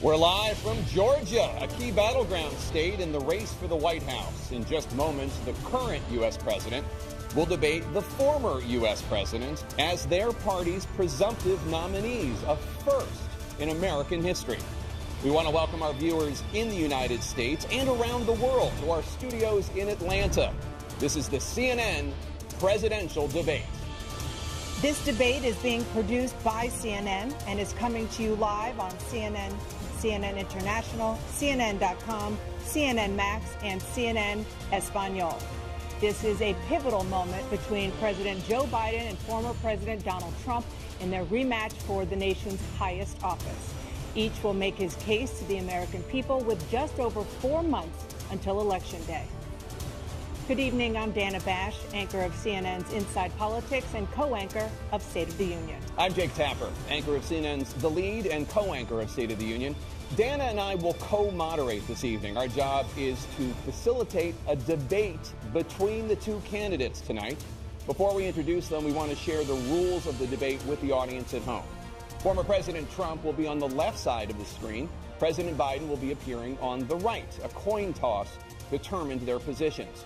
We're live from Georgia, a key battleground state in the race for the White House. In just moments, the current U.S. president will debate the former U.S. president as their party's presumptive nominees, a first in American history. We want to welcome our viewers in the United States and around the world to our studios in Atlanta. This is the CNN presidential debate. This debate is being produced by CNN and is coming to you live on CNN, CNN International, CNN.com, CNN Max, and CNN Espanol. This is a pivotal moment between President Joe Biden and former President Donald Trump in their rematch for the nation's highest office. Each will make his case to the American people with just over 4 months until Election Day. Good evening, I'm Dana Bash, anchor of CNN's Inside Politics and co-anchor of State of the Union. I'm Jake Tapper, anchor of CNN's The Lead and co-anchor of State of the Union. Dana and I will co-moderate this evening. Our job is to facilitate a debate between the two candidates tonight. Before we introduce them, we want to share the rules of the debate with the audience at home. Former President Trump will be on the left side of the screen. President Biden will be appearing on the right. A coin toss determined their positions.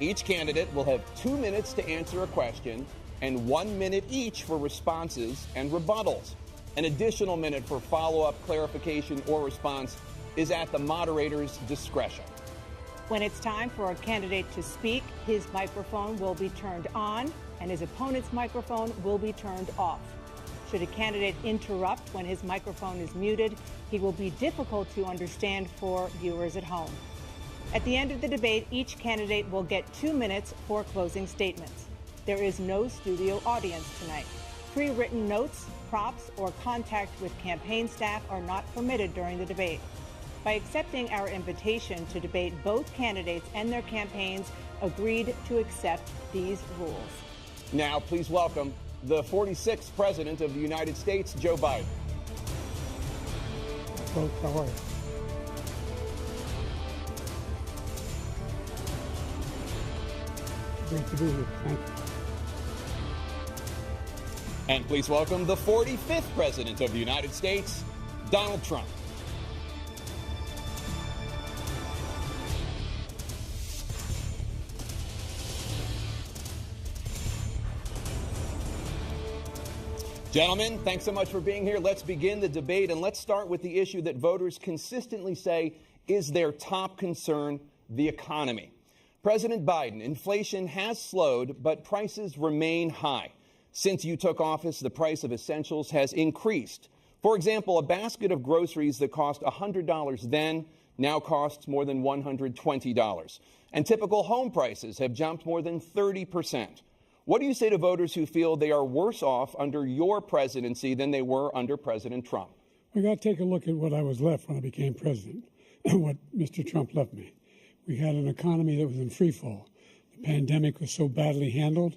Each candidate will have 2 minutes to answer a question and 1 minute each for responses and rebuttals. An additional minute for follow-up, clarification, or response is at the moderator's discretion. When it's time for a candidate to speak, his microphone will be turned on and his opponent's microphone will be turned off. Should a candidate interrupt when his microphone is muted, he will be difficult to understand for viewers at home. At the end of the debate, each candidate will get 2 minutes for closing statements. There is no studio audience tonight. Pre-written notes, props, or contact with campaign staff are not permitted during the debate. By accepting our invitation to debate, both candidates and their campaigns agreed to accept these rules. Now, please welcome the 46th President of the United States, Joe Biden. Folks, how are you? Great to be here. Thank you. And please welcome the 45th President of the United States, Donald Trump. Gentlemen, thanks so much for being here. Let's begin the debate, and let's start with the issue that voters consistently say is their top concern, the economy. President Biden, inflation has slowed, but prices remain high. Since you took office, the price of essentials has increased. For example, a basket of groceries that cost $100 then now costs more than $120. And typical home prices have jumped more than 30%. What do you say to voters who feel they are worse off under your presidency than they were under President Trump? We got to take a look at what I was left when I became president and what Mr. Trump left me. We had an economy that was in free fall. The pandemic was so badly handled.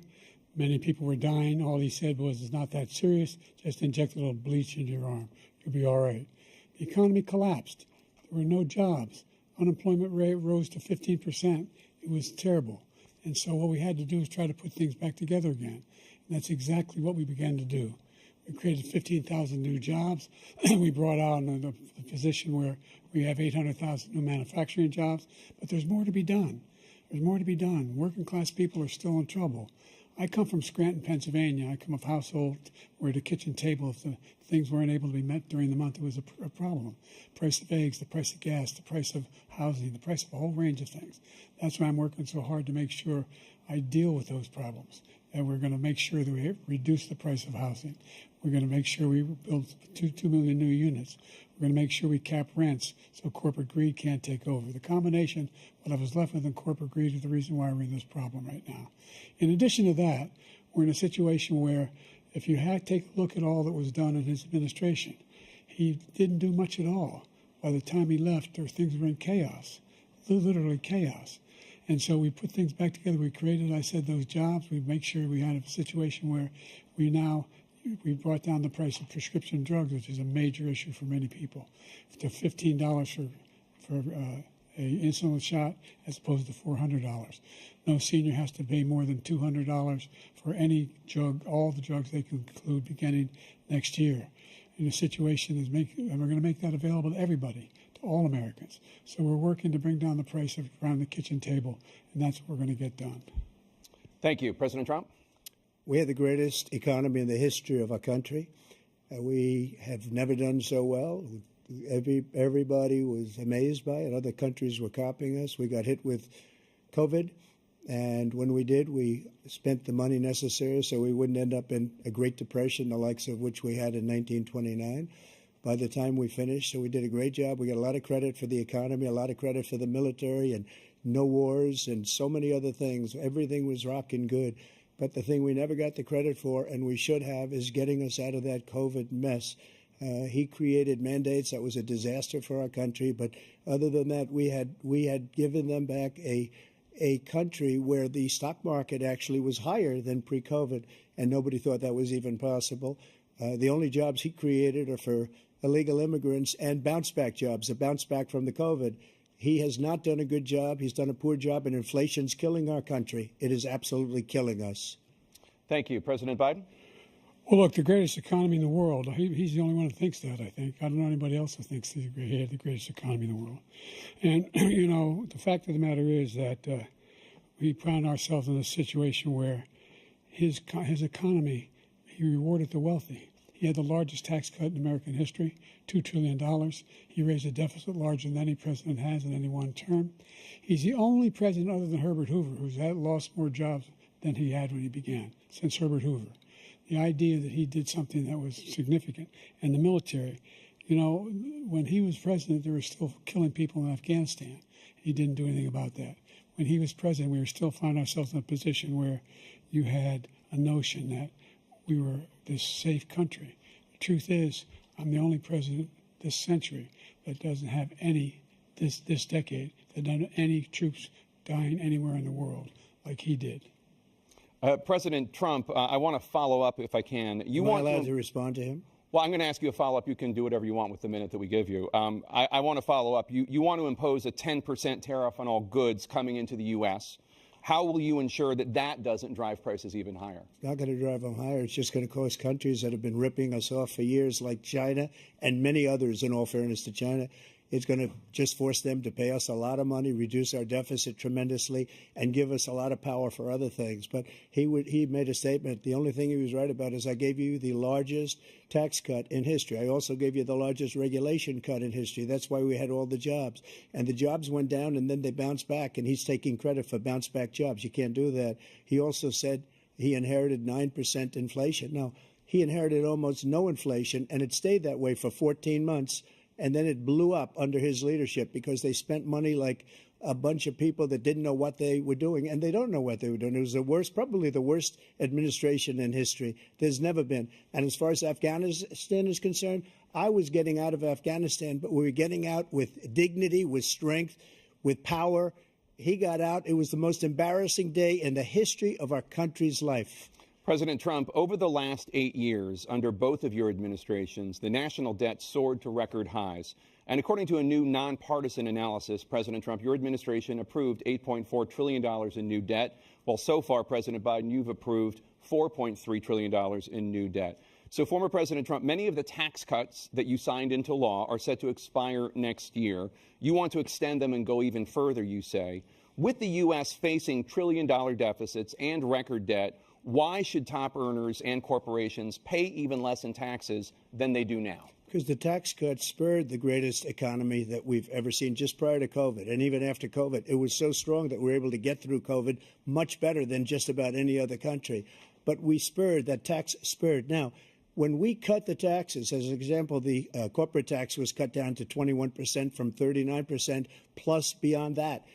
Many people were dying. All he said was, it's not that serious. Just inject a little bleach into your arm. You'll be all right. The economy collapsed. There were no jobs. Unemployment rate rose to 15%. It was terrible. And so what we had to do is try to put things back together again. And that's exactly what we began to do. We created 15,000 new jobs. We brought out a position where we have 800,000 new manufacturing jobs. But there's more to be done. There's more to be done. Working class people are still in trouble. I come from Scranton, Pennsylvania. I come of a household where the kitchen table, if the things weren't able to be met during the month, it was a problem. Price of eggs, the price of gas, the price of housing, the price of a whole range of things. That's why I'm working so hard to make sure I deal with those problems. And we're going to make sure that we reduce the price of housing. We're going to make sure we build 2 million new units. We're going to make sure we cap rents so corporate greed can't take over. The combination, what I was left with in corporate greed, is the reason why we're in this problem right now. In addition to that, we're in a situation where if you take a look at all that was done in his administration, he didn't do much at all. By the time he left, things were in chaos, literally chaos. And so we put things back together. We created, I said, those jobs. We make sure we had a situation where we brought down the price of prescription drugs, which is a major issue for many people, to $15 for an insulin shot as opposed to $400. No senior has to pay more than $200 for any drug, all the drugs they can include beginning next year. in a situation and we're going to make that available to everybody, to all Americans. So we're working to bring down the price around the kitchen table, and that's what we're going to get done. Thank you. President Trump? We have the greatest economy in the history of our country. We have never done so well. Everybody was amazed by it. Other countries were copying us. We got hit with COVID, and when we did, we spent the money necessary so we wouldn't end up in a Great Depression, the likes of which we had in 1929. By the time we finished, so we did a great job. We got a lot of credit for the economy, a lot of credit for the military, and no wars, and so many other things. Everything was rocking good. But the thing we never got the credit for, and we should have, is getting us out of that COVID mess. He created mandates that was a disaster for our country. But other than that, we had given them back a country where the stock market actually was higher than pre-COVID, and nobody thought that was even possible. The only jobs he created are for illegal immigrants and bounce-back jobs, a bounce-back from the COVID. He has not done a good job. He's done a poor job, and inflation's killing our country. It is absolutely killing us. Thank you. President Biden? Well, look, the greatest economy in the world, he's the only one who thinks that, I think. I don't know anybody else who thinks he had the greatest economy in the world. And, you know, the fact of the matter is that we found ourselves in a situation where his economy, he rewarded the wealthy. He had the largest tax cut in American history, $2 trillion. He raised a deficit larger than any president has in any one term. He's the only president other than Herbert Hoover who's lost more jobs than he had when he began, since Herbert Hoover. The idea that he did something that was significant. And the military, you know, when he was president, they were still killing people in Afghanistan. He didn't do anything about that. When he was president, we were still finding ourselves in a position where you had a notion that we were this safe country. The truth is, I'm the only president this century that doesn't have this decade, that doesn't have any troops dying anywhere in the world like he did. President Trump, I want to follow up if I can. Am I allowed to respond to him? Well, I'm going to ask you a follow-up. You can do whatever you want with the minute that we give you. I want to follow up. You want to impose a 10% tariff on all goods coming into the U.S. How will you ensure that that doesn't drive prices even higher? It's not going to drive them higher. It's just going to cost countries that have been ripping us off for years, like China and many others, in all fairness to China. It's going to just force them to pay us a lot of money, reduce our deficit tremendously, and give us a lot of power for other things. But he made a statement. The only thing he was right about is I gave you the largest tax cut in history. I also gave you the largest regulation cut in history. That's why we had all the jobs. And the jobs went down, and then they bounced back, and he's taking credit for bounce-back jobs. You can't do that. He also said he inherited 9% inflation. Now, he inherited almost no inflation, and it stayed that way for 14 months. And then it blew up under his leadership because they spent money like a bunch of people that didn't know what they were doing, and they don't know what they were doing. It was the worst, probably the worst administration in history. There's never been. And as far as Afghanistan is concerned, I was getting out of Afghanistan, but we were getting out with dignity, with strength, with power. He got out. It was the most embarrassing day in the history of our country's life. President Trump, over the last 8 years, under both of your administrations, the national debt soared to record highs. And according to a new nonpartisan analysis, President Trump, your administration approved $8.4 trillion in new debt, while so far, President Biden, you've approved $4.3 trillion in new debt. So, former President Trump, many of the tax cuts that you signed into law are set to expire next year. You want to extend them and go even further, you say. With the U.S. facing trillion-dollar deficits and record debt, why should top earners and corporations pay even less in taxes than they do now? Because the tax cuts spurred the greatest economy that we've ever seen just prior to COVID. And even after COVID, it was so strong that we were able to get through COVID much better than just about any other country. But we spurred, that tax spurred. Now, when we cut the taxes, as an example, the corporate tax was cut down to 21% from 39%, plus beyond that.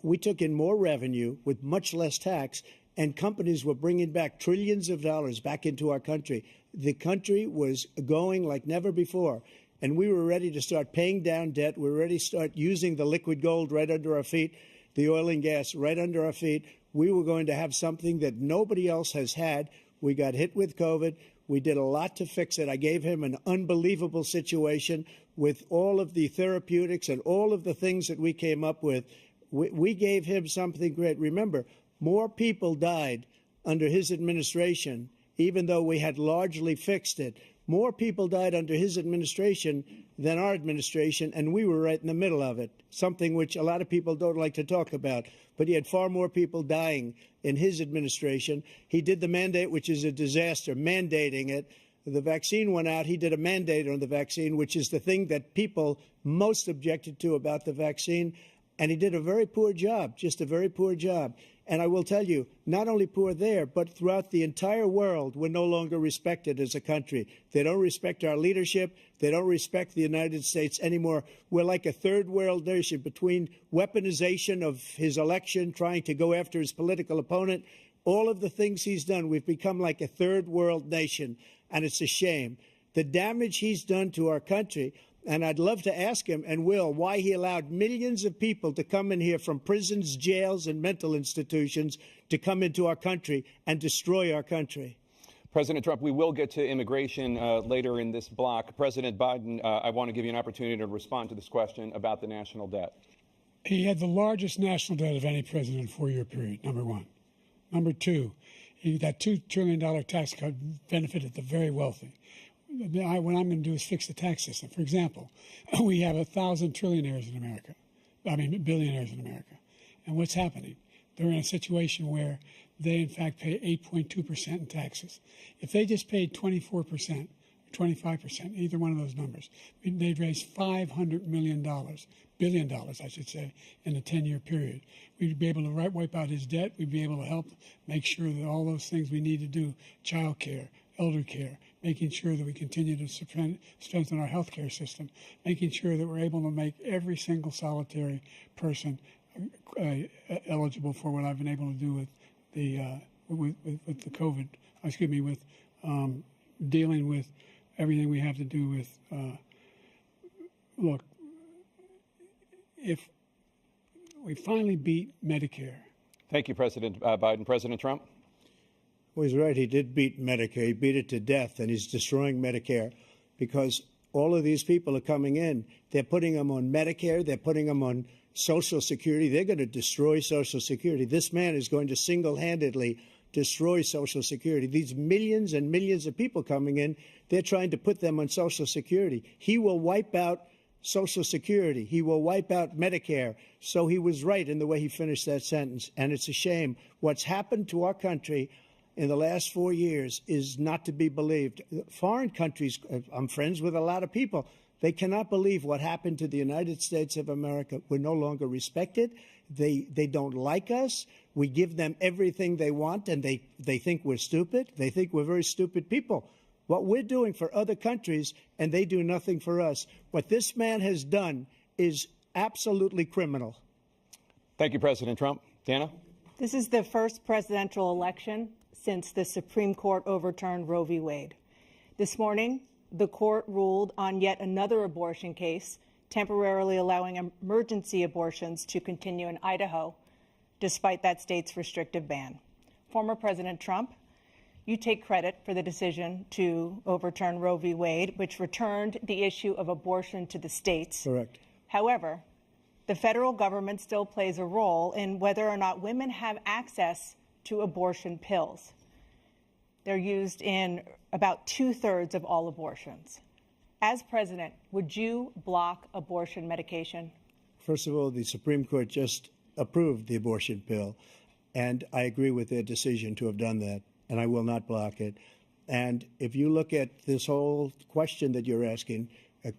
We took in more revenue with much less tax, and companies were bringing back trillions of dollars back into our country. The country was going like never before, and we were ready to start paying down debt. We were ready to start using the liquid gold right under our feet, the oil and gas right under our feet. We were going to have something that nobody else has had. We got hit with COVID. We did a lot to fix it. I gave him an unbelievable situation with all of the therapeutics and all of the things that we came up with. We gave him something great. Remember, more people died under his administration, even though we had largely fixed it. More people died under his administration than our administration, and we were right in the middle of it, something which a lot of people don't like to talk about. But he had far more people dying in his administration. He did the mandate, which is a disaster, mandating it. The vaccine went out. He did a mandate on the vaccine, which is the thing that people most objected to about the vaccine. And he did a very poor job, just a very poor job. And I will tell you, not only poor there, but throughout the entire world, we're no longer respected as a country. They don't respect our leadership. They don't respect the United States anymore. We're like a third world nation between weaponization of his election, trying to go after his political opponent, all of the things he's done. We've become like a third world nation, and it's a shame. The damage he's done to our country. And I'd love to ask him, and will, why he allowed millions of people to come in here from prisons, jails, and mental institutions to come into our country and destroy our country. President Trump, we will get to immigration later in this block. President Biden, I want to give you an opportunity to respond to this question about the national debt. He had the largest national debt of any president in a 4-year period, number one. Number two, that $2 trillion tax cut benefited the very wealthy. What I'm going to do is fix the tax system. For example, we have 1,000 trillionaires in America. Billionaires in America. And what's happening? They're in a situation where they, in fact, pay 8.2% in taxes. If they just paid 24%, 25%, either one of those numbers, they'd raise $500 billion, I should say, in a 10-year period. We'd be able to wipe out his debt. We'd be able to help make sure that all those things we need to do, child care, elder care, making sure that we continue to strengthen our health care system, making sure that we're able to make every single solitary person eligible for what I've been able to do with the COVID, with dealing with everything we have to do with, look, if we finally beat Medicare. Thank you, President Biden. President Trump? Well, he's right. He did beat Medicare. He beat it to death, and he's destroying Medicare because all of these people are coming in. They're putting them on Medicare. They're putting them on Social Security. They're going to destroy Social Security. This man is going to single-handedly destroy Social Security. These millions and millions of people coming in, they're trying to put them on Social Security. He will wipe out Social Security. He will wipe out Medicare. So he was right in the way he finished that sentence, and it's a shame. What's happened to our country in the last 4 years is not to be believed. Foreign countries, I'm friends with a lot of people, they cannot believe what happened to the United States of America. We're no longer respected. They don't like us. We give them everything they want, and they think we're stupid. They think we're very stupid people. What we're doing for other countries, and they do nothing for us. What this man has done is absolutely criminal. Thank you, President Trump. Dana? This is the first presidential election since the Supreme Court overturned Roe v. Wade. This morning, the court ruled on yet another abortion case, temporarily allowing emergency abortions to continue in Idaho, despite that state's restrictive ban. Former President Trump, you take credit for the decision to overturn Roe v. Wade, which returned the issue of abortion to the states. Correct. However, the federal government still plays a role in whether or not women have access to abortion pills. They're used in about 2/3 of all abortions. As president, would you block abortion medication? First of all, the Supreme Court just approved the abortion pill, and I agree with their decision to have done that, and I will not block it. And if you look at this whole question that you're asking,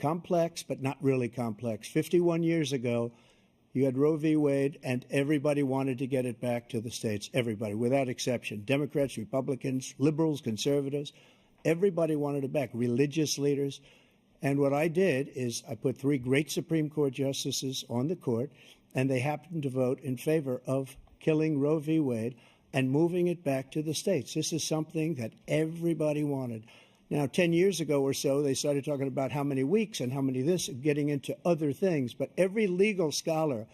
complex but not really complex. 51 years ago, you had Roe v. Wade, and everybody wanted to get it back to the states. Everybody, without exception. Democrats, Republicans, liberals, conservatives. Everybody wanted it back. Religious leaders. And what I did is I put 3 great Supreme Court justices on the court, and they happened to vote in favor of killing Roe v. Wade and moving it back to the states. This is something that everybody wanted. Now, 10 years ago or so, they started talking about how many weeks and how many this, getting into other things. But every legal scholar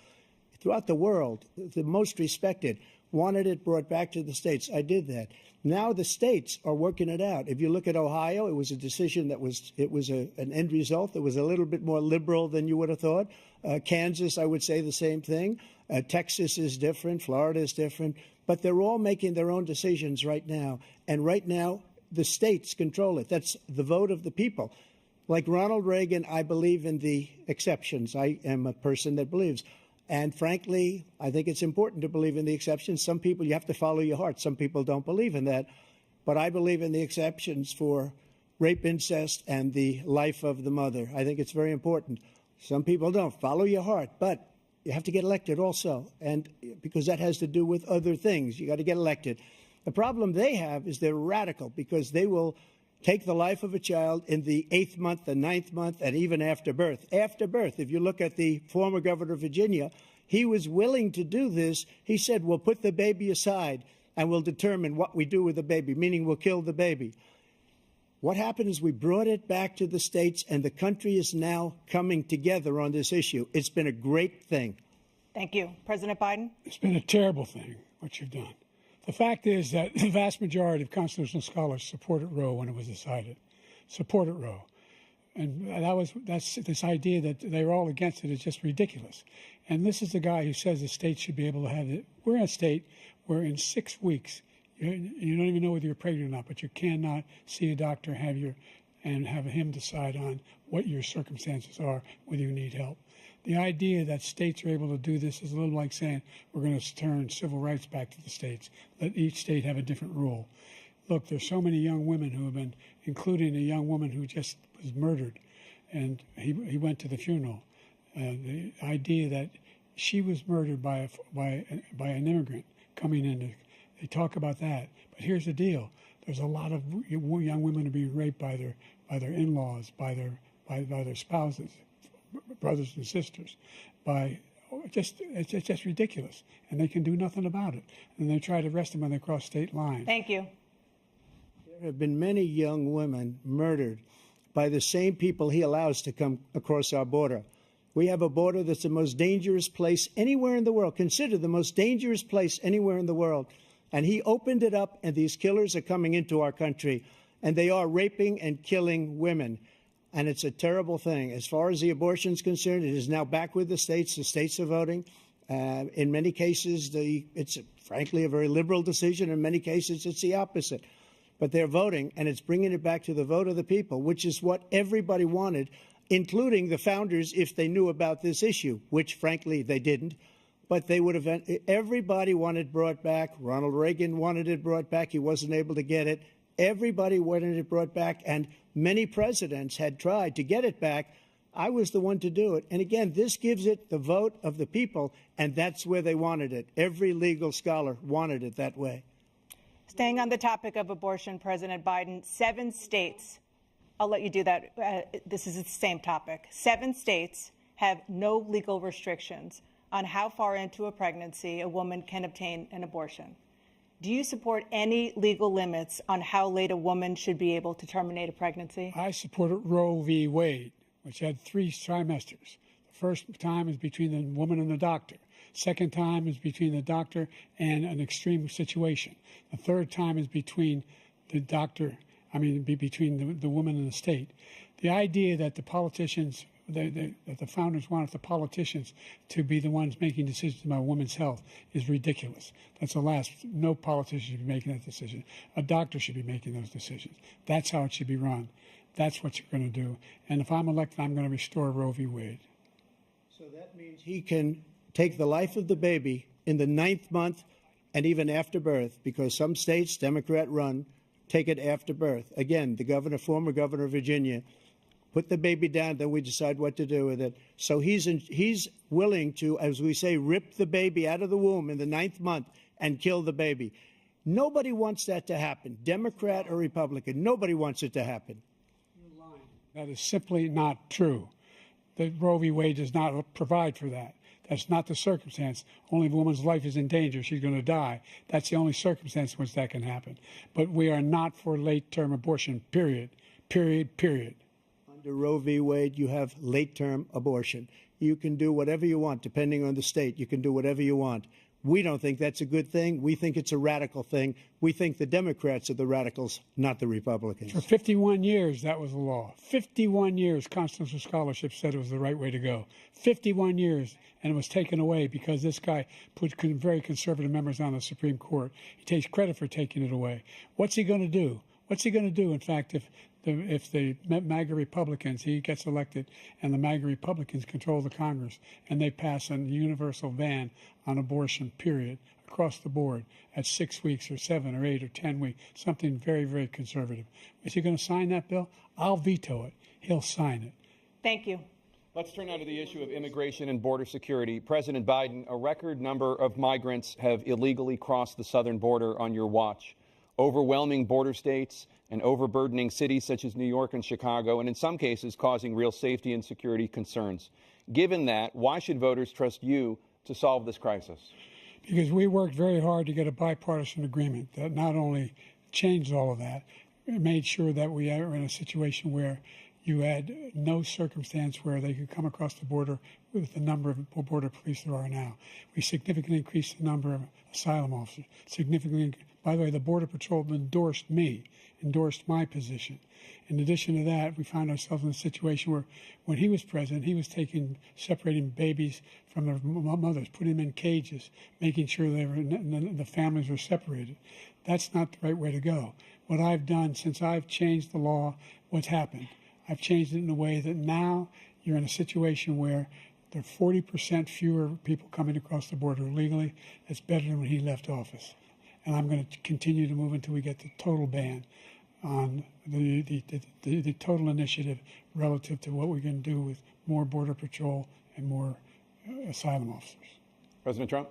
throughout the world, the most respected, wanted it brought back to the states. I did that. Now the states are working it out. If you look at Ohio, it was a decision that was an end result that was a little bit more liberal than you would have thought. Kansas, I would say the same thing. Texas is different. Florida is different. But they're all making their own decisions right now. And right now, the states control it. That's the vote of the people. Like Ronald Reagan, I believe in the exceptions. I am a person that believes. And frankly, I think it's important to believe in the exceptions. Some people, you have to follow your heart. Some people don't believe in that. But I believe in the exceptions for rape, incest, and the life of the mother. I think it's very important. Some people don't. Follow your heart. But you have to get elected also. And because that has to do with other things. You got to get elected. The problem they have is they're radical because they will take the life of a child in the 8th month, the 9th month, and even after birth. After birth, if you look at the former governor of Virginia, he was willing to do this. He said, we'll put the baby aside and we'll determine what we do with the baby, meaning we'll kill the baby. What happened is we brought it back to the states, and the country is now coming together on this issue. It's been a great thing. Thank you. President Biden? It's been a terrible thing, what you've done. The fact is that the vast majority of constitutional scholars supported Roe when it was decided, supported Roe. And that's this idea that they're all against it is just ridiculous. And this is the guy who says the state should be able to have it. We're in a state where in 6 weeks, you don't even know whether you're pregnant or not, but you cannot see a doctor, and have him decide on what your circumstances are, whether you need help. The idea that states are able to do this is a little like saying we're going to turn civil rights back to the states, let each state have a different rule. Look, there's so many young women who have been, including a young woman who just was murdered, and he went to the funeral. The idea that she was murdered by an immigrant coming in, they talk about that. But here's the deal: there's a lot of young women who are being raped by their in-laws, by their spouses, brothers and sisters, it's just ridiculous, and they can do nothing about it. And they try to arrest them when they cross state lines. Thank you. There have been many young women murdered by the same people he allows to come across our border. We have a border that's the most dangerous place anywhere in the world, considered the most dangerous place anywhere in the world. And he opened it up, and these killers are coming into our country, and they are raping and killing women. And it's a terrible thing. As far as the abortion is concerned, it is now back with the states. The states are voting. In many cases, it's frankly a very liberal decision. In many cases, it's the opposite. But they're voting, and it's bringing it back to the vote of the people, which is what everybody wanted, including the founders, if they knew about this issue, which, frankly, they didn't. But they would have. Everybody wanted it brought back. Ronald Reagan wanted it brought back. He wasn't able to get it. Everybody wanted it brought back, and many presidents had tried to get it back. I was the one to do it. And again, this gives it the vote of the people, and that's where they wanted it. Every legal scholar wanted it that way. Staying on the topic of abortion, President Biden, 7 states, I'll let you do that. This is the same topic. 7 states have no legal restrictions on how far into a pregnancy a woman can obtain an abortion. Do you support any legal limits on how late a woman should be able to terminate a pregnancy? I supported Roe v. Wade, which had 3 trimesters. The first time is between the woman and the doctor. Second time is between the doctor and an extreme situation. The third time is between the doctor, between the woman and the state. The idea that the politicians, that the founders wanted the politicians to be the ones making decisions about women's health is ridiculous. That's the last. No politician should be making that decision. A doctor should be making those decisions. That's how it should be run. That's what you're going to do. And if I'm elected, I'm going to restore Roe v. Wade. So that means he can take the life of the baby in the 9th month and even after birth, because some states, Democrat run, take it after birth. Again, the former governor of Virginia, put the baby down, then we decide what to do with it. So he's willing to, as we say, rip the baby out of the womb in the 9th month and kill the baby. Nobody wants that to happen, Democrat or Republican. Nobody wants it to happen. You're lying. That is simply not true. The Roe v. Wade does not provide for that. That's not the circumstance. Only if a woman's life is in danger, she's going to die. That's the only circumstance in which that can happen. But we are not for late-term abortion, period. Period, period. Under Roe v. Wade, you have late-term abortion. You can do whatever you want, depending on the state. You can do whatever you want. We don't think that's a good thing. We think it's a radical thing. We think the Democrats are the radicals, not the Republicans. For 51 years, that was the law. 51 years, constitutional scholarship said it was the right way to go. 51 years, and it was taken away because this guy put very conservative members on the Supreme Court. He takes credit for taking it away. What's he going to do? What's he going to do? In fact, if the MAGA Republicans, he gets elected, and the MAGA Republicans control the Congress, and they pass a universal ban on abortion, period, across the board at 6 weeks or 7 or 8 or 10 weeks, something very, very conservative. Is he going to sign that bill? I'll veto it. He'll sign it. Thank you. Let's turn now to the issue of immigration and border security. President Biden, a record number of migrants have illegally crossed the southern border on your watch. Overwhelming border states and overburdening cities such as New York and Chicago, and in some cases causing real safety and security concerns. Given that, why should voters trust you to solve this crisis? Because we worked very hard to get a bipartisan agreement that not only changed all of that, it made sure that we are in a situation where you had no circumstance where they could come across the border with the number of border police there are now. We significantly increased the number of asylum officers. By the way, the Border Patrol endorsed my position. In addition to that, we found ourselves in a situation where when he was president, he was separating babies from their mothers, putting them in cages, making sure the families were separated. That's not the right way to go. What I've done since I've changed the law, what's happened? I've changed it in a way that now you're in a situation where there are 40% fewer people coming across the border illegally. That's better than when he left office. And I'm going to continue to move until we get the total ban on the total initiative relative to what we're going to do with more Border Patrol and more asylum officers. President Trump?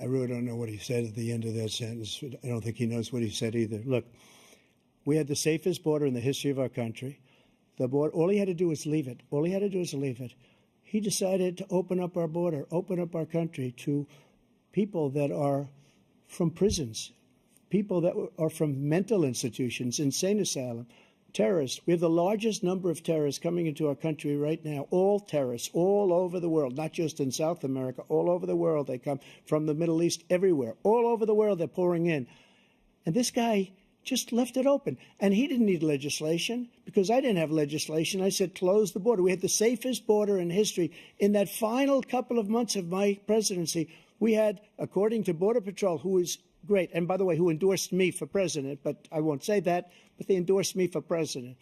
I really don't know what he said at the end of that sentence. I don't think he knows what he said either. Look, we had the safest border in the history of our country. The border, all he had to do was leave it. All he had to do was leave it. He decided to open up our border, open up our country to people that are from prisons, people that are from mental institutions, insane asylum, terrorists. We have the largest number of terrorists coming into our country right now, all terrorists, all over the world, not just in South America, all over the world. They come from the Middle East, everywhere. All over the world, they're pouring in. And this guy just left it open. And he didn't need legislation because I didn't have legislation. I said, close the border. We had the safest border in history. In that final couple of months of my presidency, we had, according to Border Patrol, who is great, and by the way, who endorsed me for president, but I won't say that, but they endorsed me for president.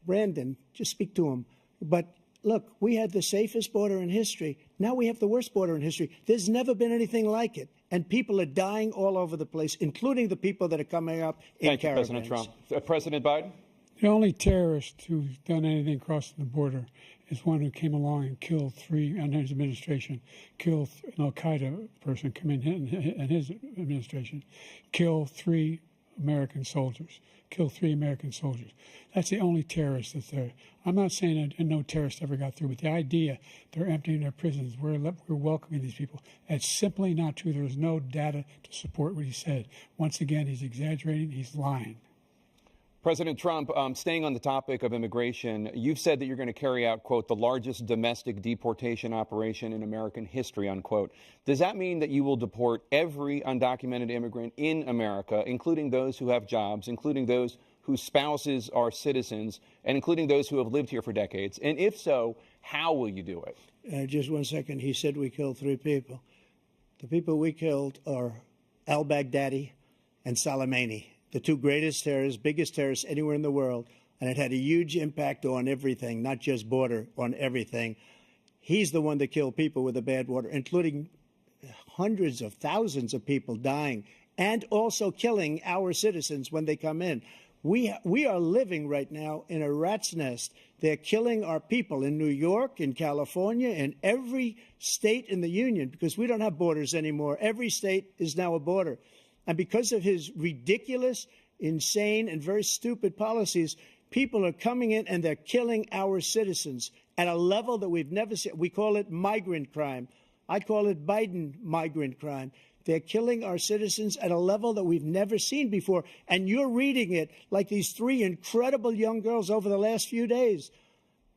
Brandon, just speak to him. But look, we had the safest border in history. Now we have the worst border in history. There's never been anything like it. And people are dying all over the place, including the people that are coming up in caravans. Thank you, President Trump. President Biden? The only terrorist who's done anything crossing the border is one who came along and killed under his administration, killed an al-Qaeda person come in his administration, killed 3 American soldiers. That's the only terrorist that's there. I'm not saying that no terrorist ever got through, but the idea they're emptying their prisons, we're welcoming these people, that's simply not true. There's no data to support what he said. Once again, he's exaggerating, he's lying. President Trump, staying on the topic of immigration, you've said that you're going to carry out, quote, the largest domestic deportation operation in American history, unquote. Does that mean that you will deport every undocumented immigrant in America, including those who have jobs, including those whose spouses are citizens, and including those who have lived here for decades? And if so, how will you do it? Just 1 second. He said we killed 3 people. The people we killed are al-Baghdadi and Soleimani, the 2 greatest terrorists, biggest terrorists anywhere in the world, and it had a huge impact on everything, not just border, on everything. He's the one that killed people with the bad water, including hundreds of thousands of people dying, and also killing our citizens when they come in. We are living right now in a rat's nest. They're killing our people in New York, in California, in every state in the union, because we don't have borders anymore. Every state is now a border. And because of his ridiculous, insane, and very stupid policies, people are coming in and they're killing our citizens at a level that we've never seen. We call it migrant crime. I call it Biden migrant crime. They're killing our citizens at a level that we've never seen before. And you're reading it like these 3 incredible young girls over the last few days.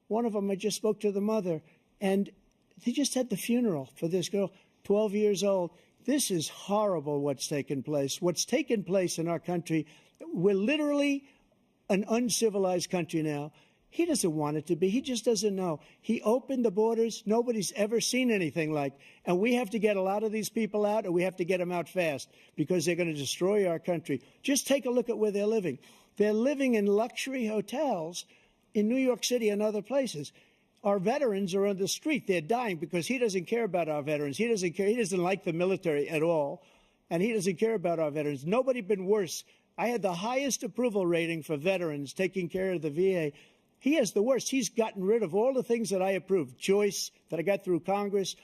One of them, I just spoke to the mother, and they just had the funeral for this girl, 12 years old. This is horrible what's taken place. What's taken place in our country, we're literally an uncivilized country now. He doesn't want it to be. He just doesn't know. He opened the borders. Nobody's ever seen anything like. And we have to get a lot of these people out, and we have to get them out fast because they're going to destroy our country. Just take a look at where they're living. They're living in luxury hotels in New York City and other places. Our veterans are on the street. They're dying because he doesn't care about our veterans. He doesn't care. He doesn't like the military at all, and he doesn't care about our veterans. Nobody been worse. I had the highest approval rating for veterans taking care of the VA. He has the worst. He's gotten rid of all the things that I approved. Choice that I got through Congress,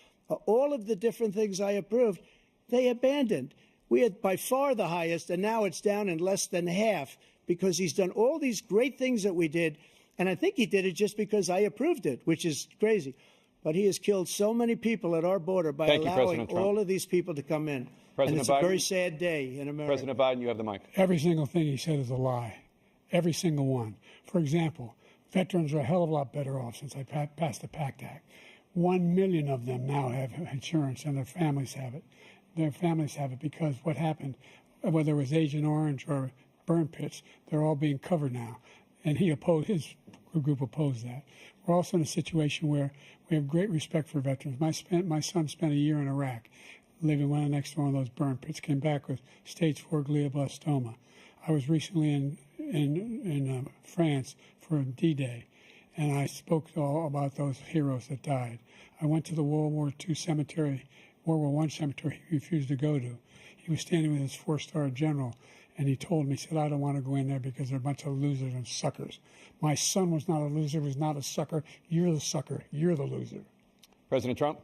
all of the different things I approved, they abandoned. We had by far the highest, and now it's down in less than half because he's done all these great things that we did. And I think he did it just because I approved it, which is crazy. But he has killed so many people at our border by allowing all of these people to come in. And it's a very sad day in America. President Biden, you have the mic. Every single thing he said is a lie. Every single one. For example, veterans are a hell of a lot better off since I passed the PACT Act. 1 million of them now have insurance, and their families have it. Their families have it because what happened, whether it was Agent Orange or burn pits, they're all being covered now. And his group opposed that. We're also in a situation where we have great respect for veterans. My son spent a year in Iraq, living right next to one of those burn pits, came back with stage 4 glioblastoma. I was recently in France for D-Day, and I spoke all about those heroes that died. I went to the World War I cemetery he refused to go to. He was standing with his 4-star general, and he told me, he said, I don't want to go in there because they're a bunch of losers and suckers. My son was not a loser, was not a sucker. You're the sucker. You're the loser. President Trump?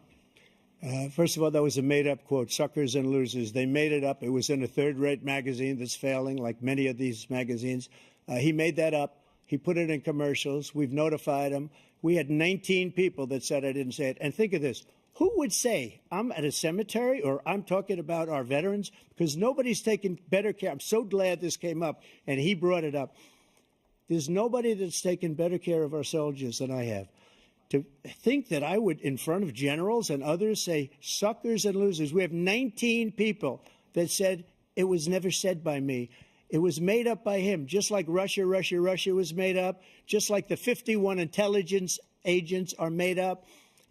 First of all, that was a made-up quote, suckers and losers. They made it up. It was in a third-rate magazine that's failing, like many of these magazines. He made that up. He put it in commercials. We've notified him. We had 19 people that said I didn't say it. And think of this. Who would say I'm at a cemetery or I'm talking about our veterans? Because nobody's taken better care. I'm so glad this came up, and he brought it up. There's nobody that's taken better care of our soldiers than I have. To think that I would, in front of generals and others, say suckers and losers. We have 19 people that said it was never said by me. It was made up by him, just like Russia was made up, just like the 51 intelligence agents are made up.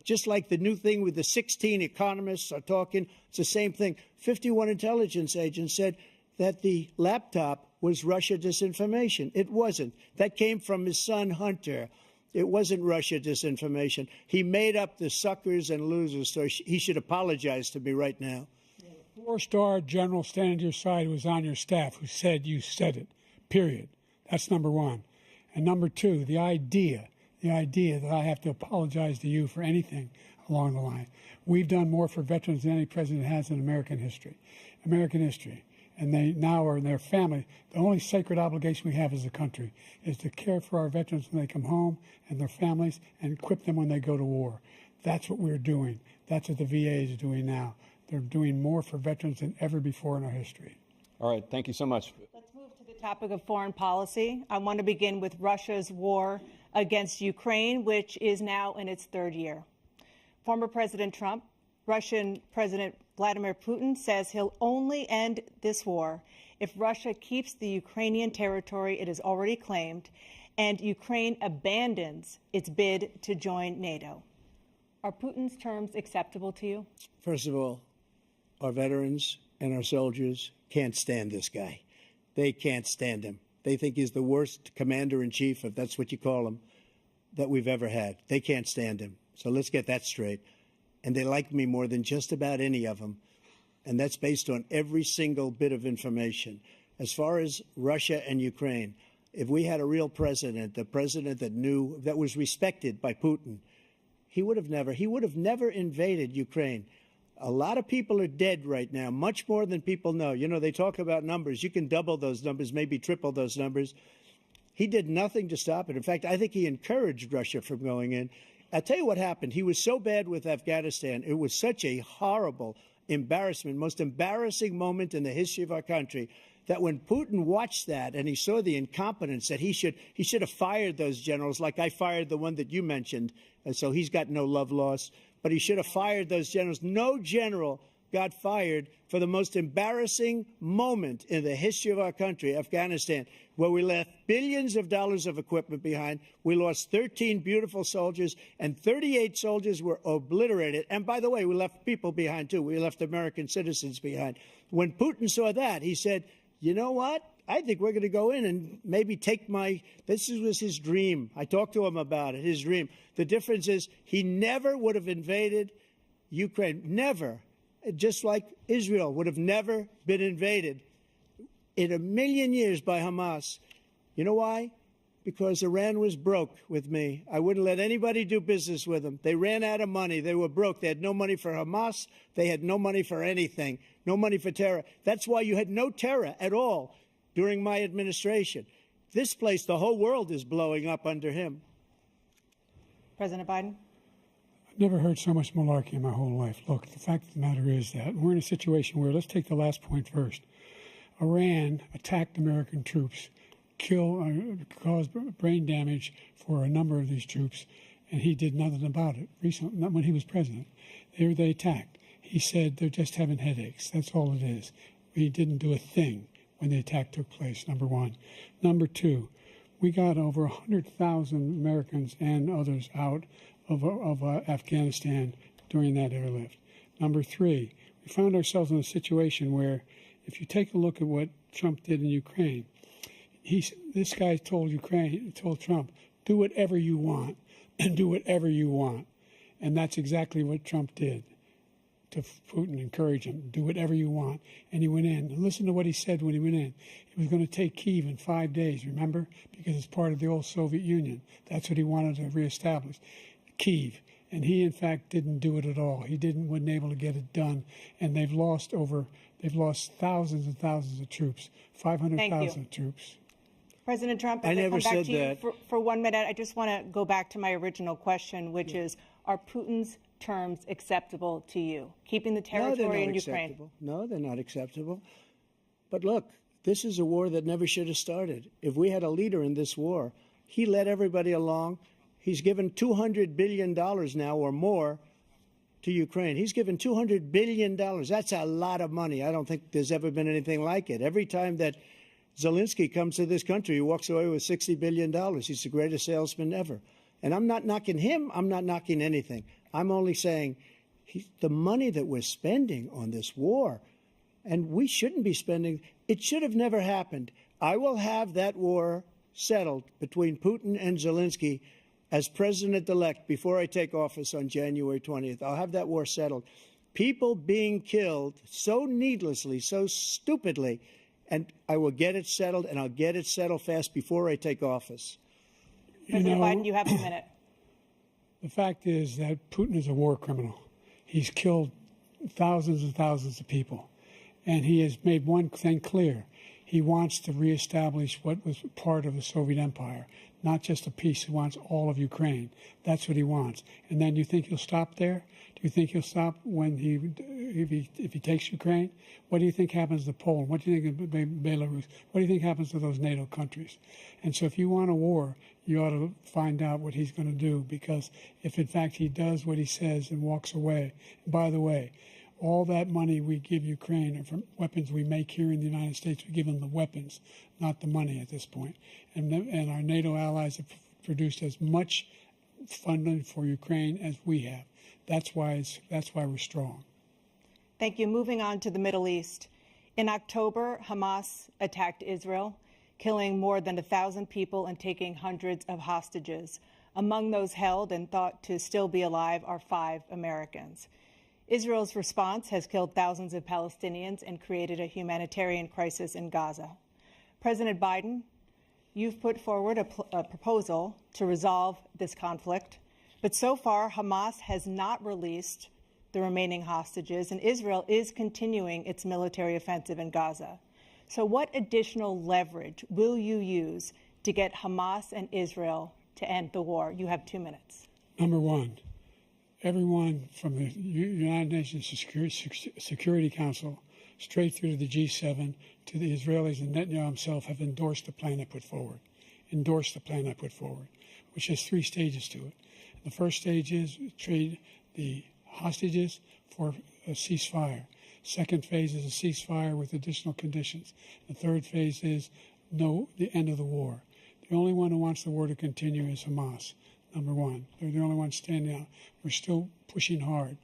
Just like the new thing with the 16 economists are talking, it's the same thing. 51 intelligence agents said that the laptop was Russia disinformation. It wasn't. That came from his son, Hunter. It wasn't Russia disinformation. He made up the suckers and losers, so he should apologize to me right now. 4-star general standing to your side who was on your staff who said you said it, period. That's number one. And number two, the idea that I have to apologize to you for anything along the line. We've done more for veterans than any president has in American history. And they now are in their family. The only sacred obligation we have as a country is to care for our veterans when they come home and their families and equip them when they go to war. That's what we're doing. That's what the VA is doing now. They're doing more for veterans than ever before in our history. All right. Thank you so much. Let's move to the topic of foreign policy. I want to begin with Russia's war against Ukraine, which is now in its 3rd year. Former President Trump, Russian President Vladimir Putin says he'll only end this war if Russia keeps the Ukrainian territory it has already claimed and Ukraine abandons its bid to join NATO. Are Putin's terms acceptable to you? First of all, our veterans and our soldiers can't stand this guy. They can't stand him. They think he's the worst commander-in-chief, if that's what you call him, that we've ever had. They can't stand him. So let's get that straight. And they like me more than just about any of them. And that's based on every single bit of information. As far as Russia and Ukraine, if we had a real president, a president that knew, that was respected by Putin, he would have never invaded Ukraine. A lot of people are dead right now, much more than people know. You know, they talk about numbers. You can double those numbers, maybe triple those numbers. He did nothing to stop it. In fact, I think he encouraged Russia from going in. I'll tell you what happened. He was so bad with Afghanistan. It was such a horrible embarrassment, most embarrassing moment in the history of our country, that when Putin watched that and he saw the incompetence, that he should have fired those generals, like I fired the one that you mentioned. And so he's got no love lost. But he should have fired those generals. No general got fired for the most embarrassing moment in the history of our country, Afghanistan, where we left billions of dollars of equipment behind. We lost 13 beautiful soldiers, and 38 soldiers were obliterated. And by the way, we left people behind, too. We left American citizens behind. When Putin saw that, he said, you know what? I think we're going to go in and maybe take this was his dream. I talked to him about it, his dream. The difference is he never would have invaded Ukraine. Never. Just like Israel would have never been invaded in a million years by Hamas. You know why? Because Iran was broke with me. I wouldn't let anybody do business with them. They ran out of money. They were broke. They had no money for Hamas. They had no money for anything, no money for terror. That's why you had no terror at all during my administration. This place, the whole world is blowing up under him. President Biden? I've never heard so much malarkey in my whole life. Look, the fact of the matter is that we're in a situation where, let's take the last point first. Iran attacked American troops, caused brain damage for a number of these troops, and he did nothing about it. Recently, not when he was president. They attacked. He said they're just having headaches. That's all it is. He didn't do a thing when the attack took place, number one. Number two, we got over 100,000 Americans and others out of Afghanistan during that airlift. Number three, we found ourselves in a situation where, if you take a look at what Trump did in Ukraine, this guy told Trump, do whatever you want and do whatever you want. And that's exactly what Trump did to Putin, encourage him, do whatever you want. And he went in. And listen to what he said when he went in. He was going to take Kyiv in 5 days, remember? Because it's part of the old Soviet Union. That's what he wanted to reestablish, Kyiv. And he, in fact, didn't do it at all. Wasn't able to get it done. And they've lost thousands and thousands of troops, 500,000 troops. President Trump, as I come back to you for 1 minute, I just want to go back to my original question, which is, are Putin's terms acceptable to you? Keeping the territory in Ukraine? No, they're not acceptable. But look, this is a war that never should have started. If we had a leader in this war, he led everybody along. He's given $200 billion now or more to Ukraine. He's given $200 billion. That's a lot of money. I don't think there's ever been anything like it. Every time that Zelensky comes to this country, he walks away with $60 billion. He's the greatest salesman ever. And I'm not knocking him. I'm not knocking anything. I'm only saying the money that we're spending on this war, and we shouldn't be spending, it should have never happened. I will have that war settled between Putin and Zelensky as president-elect before I take office on January 20th. I'll have that war settled. People being killed so needlessly, so stupidly, and I will get it settled, and I'll get it settled fast before I take office. President Biden, you have a minute. The fact is that Putin is a war criminal. He's killed thousands and thousands of people. And he has made one thing clear. He wants to reestablish what was part of the Soviet Empire, not just a piece. He wants all of Ukraine. That's what he wants. And then you think he'll stop there? Do you think he'll stop when if he takes Ukraine? What do you think happens to Poland? What do you think of Belarus? What do you think happens to those NATO countries? And so if you want a war, you ought to find out what he's going to do, because if in fact he does what he says and walks away, and by the way, all that money we give Ukraine are from weapons we make here in the United States. We give them the weapons, not the money at this point. And our NATO allies have produced as much funding for Ukraine as we have. That's why we're strong. Thank you. Moving on to the Middle East. In October, Hamas attacked Israel, killing more than 1,000 people and taking hundreds of hostages. Among those held and thought to still be alive are 5 Americans. Israel's response has killed thousands of Palestinians and created a humanitarian crisis in Gaza. President Biden, you've put forward a proposal to resolve this conflict, but so far Hamas has not released the remaining hostages, and Israel is continuing its military offensive in Gaza. So what additional leverage will you use to get Hamas and Israel to end the war? You have 2 minutes. Number one, everyone from the United Nations Security Council straight through to the G7 to the Israelis and Netanyahu himself have endorsed the plan I put forward, which has 3 stages to it. The first stage is trade the hostages for a ceasefire. Second phase is a ceasefire with additional conditions. The third phase is the end of the war. The only one who wants the war to continue is Hamas. Number one, they're the only ones standing out. We're still pushing hard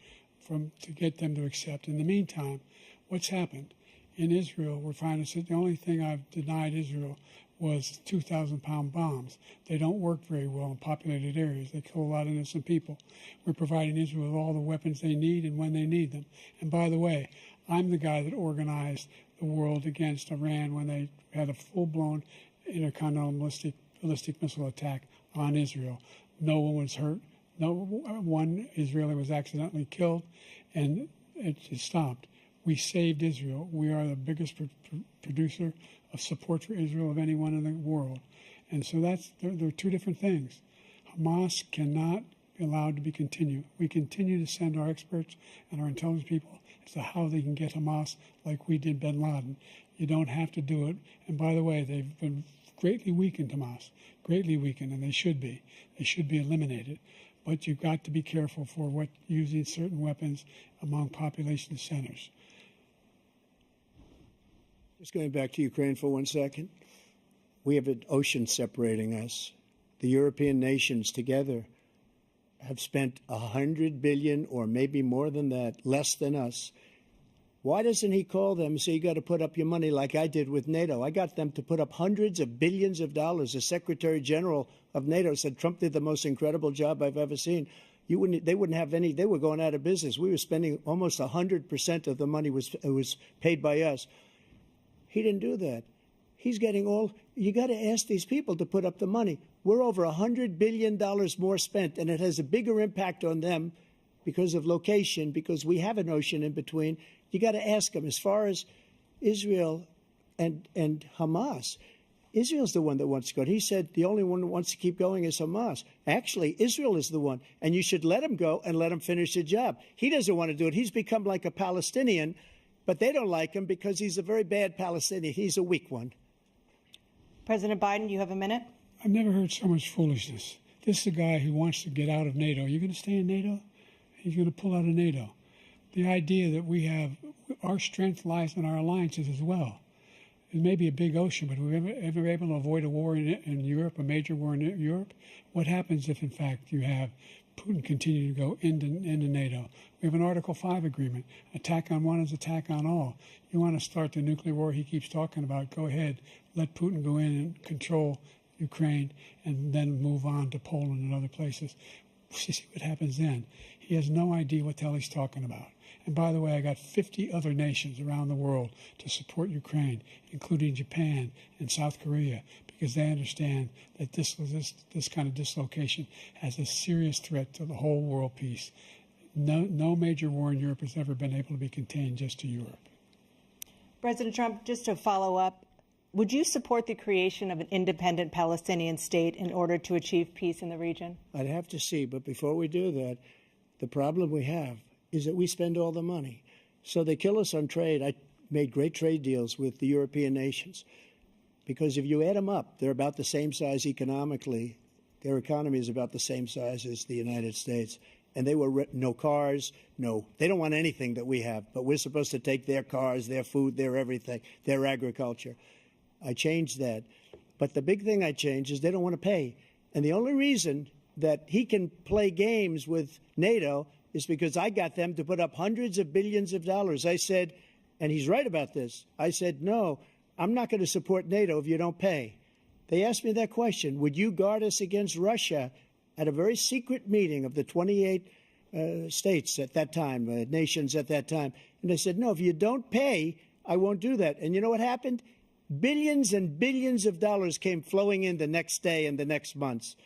to get them to accept. In the meantime, what's happened? in Israel, we're finding that the only thing I've denied Israel was 2,000-pound bombs. They don't work very well in populated areas. They kill a lot of innocent people. We're providing Israel with all the weapons they need and when they need them. And by the way, I'm the guy that organized the world against Iran when they had a full-blown intercontinental ballistic missile attack on Israel. No one was hurt. No one Israeli was accidentally killed, and it stopped. We saved Israel. We are the biggest producer of support for Israel of anyone in the world. And so there are two different things. Hamas cannot be allowed to be continued. We continue to send our experts and our intelligence people as to how they can get Hamas like we did bin Laden. You don't have to do it. And by the way, they've been greatly weakened, Hamas, greatly weakened, and they should be. They should be eliminated. But you've got to be careful for using certain weapons among population centers. Just going back to Ukraine for 1 second. We have an ocean separating us. The European nations together have spent $100 billion, or maybe more than that, less than us. Why doesn't he call them and say, you got to put up your money like I did with NATO? I got them to put up hundreds of billions of dollars. The Secretary General of NATO said Trump did the most incredible job I've ever seen. They wouldn't have any. They were going out of business. We were spending almost 100% of the money was paid by us. He didn't do that. He's getting all. You got to ask these people to put up the money. We're over $100 billion more spent, and it has a bigger impact on them because of location, because we have an ocean in between. You got to ask them. As far as Israel and Hamas, Israel's the one that wants to go. He said the only one that wants to keep going is Hamas. Actually, Israel is the one, and you should let him go and let him finish the job. He doesn't want to do it. He's become like a Palestinian, but they don't like him because he's a very bad Palestinian. He's a weak one. President Biden, you have a minute. I've never heard so much foolishness. This is a guy who wants to get out of NATO. You're going to stay in NATO? He's going to pull out of NATO. The idea that we have our strength lies in our alliances as well. It may be a big ocean, but we're ever able to avoid a war in Europe, a major war in Europe? What happens if, in fact, you have Putin continue to go into NATO? We have an Article 5 agreement. Attack on one is attack on all. You want to start the nuclear war he keeps talking about, go ahead. Let Putin go in and control Ukraine and then move on to Poland and other places. See what happens then. He has no idea what the hell he's talking about. And by the way, I got 50 other nations around the world to support Ukraine, including Japan and South Korea, because they understand that this kind of dislocation has a serious threat to the whole world peace. No major war in Europe has ever been able to be contained just to Europe. President Trump, just to follow up, would you support the creation of an independent Palestinian state in order to achieve peace in the region? I'd have to see, but before we do that, the problem we have is that we spend all the money. So they kill us on trade. I made great trade deals with the European nations because if you add them up, they're about the same size economically. Their economy is about the same size as the United States. And they were no cars, they don't want anything that we have, but we're supposed to take their cars, their food, their everything, their agriculture. I changed that. But the big thing I changed is they don't want to pay. And the only reason that he can play games with NATO is because I got them to put up hundreds of billions of dollars. I said, and he's right about this, I said, no, I'm not going to support NATO if you don't pay. They asked me that question, would you guard us against Russia, at a very secret meeting of the 28 states at that time, nations at that time. And I said, no, if you don't pay, I won't do that. And you know what happened? Billions and billions of dollars came flowing in the next day and the next months.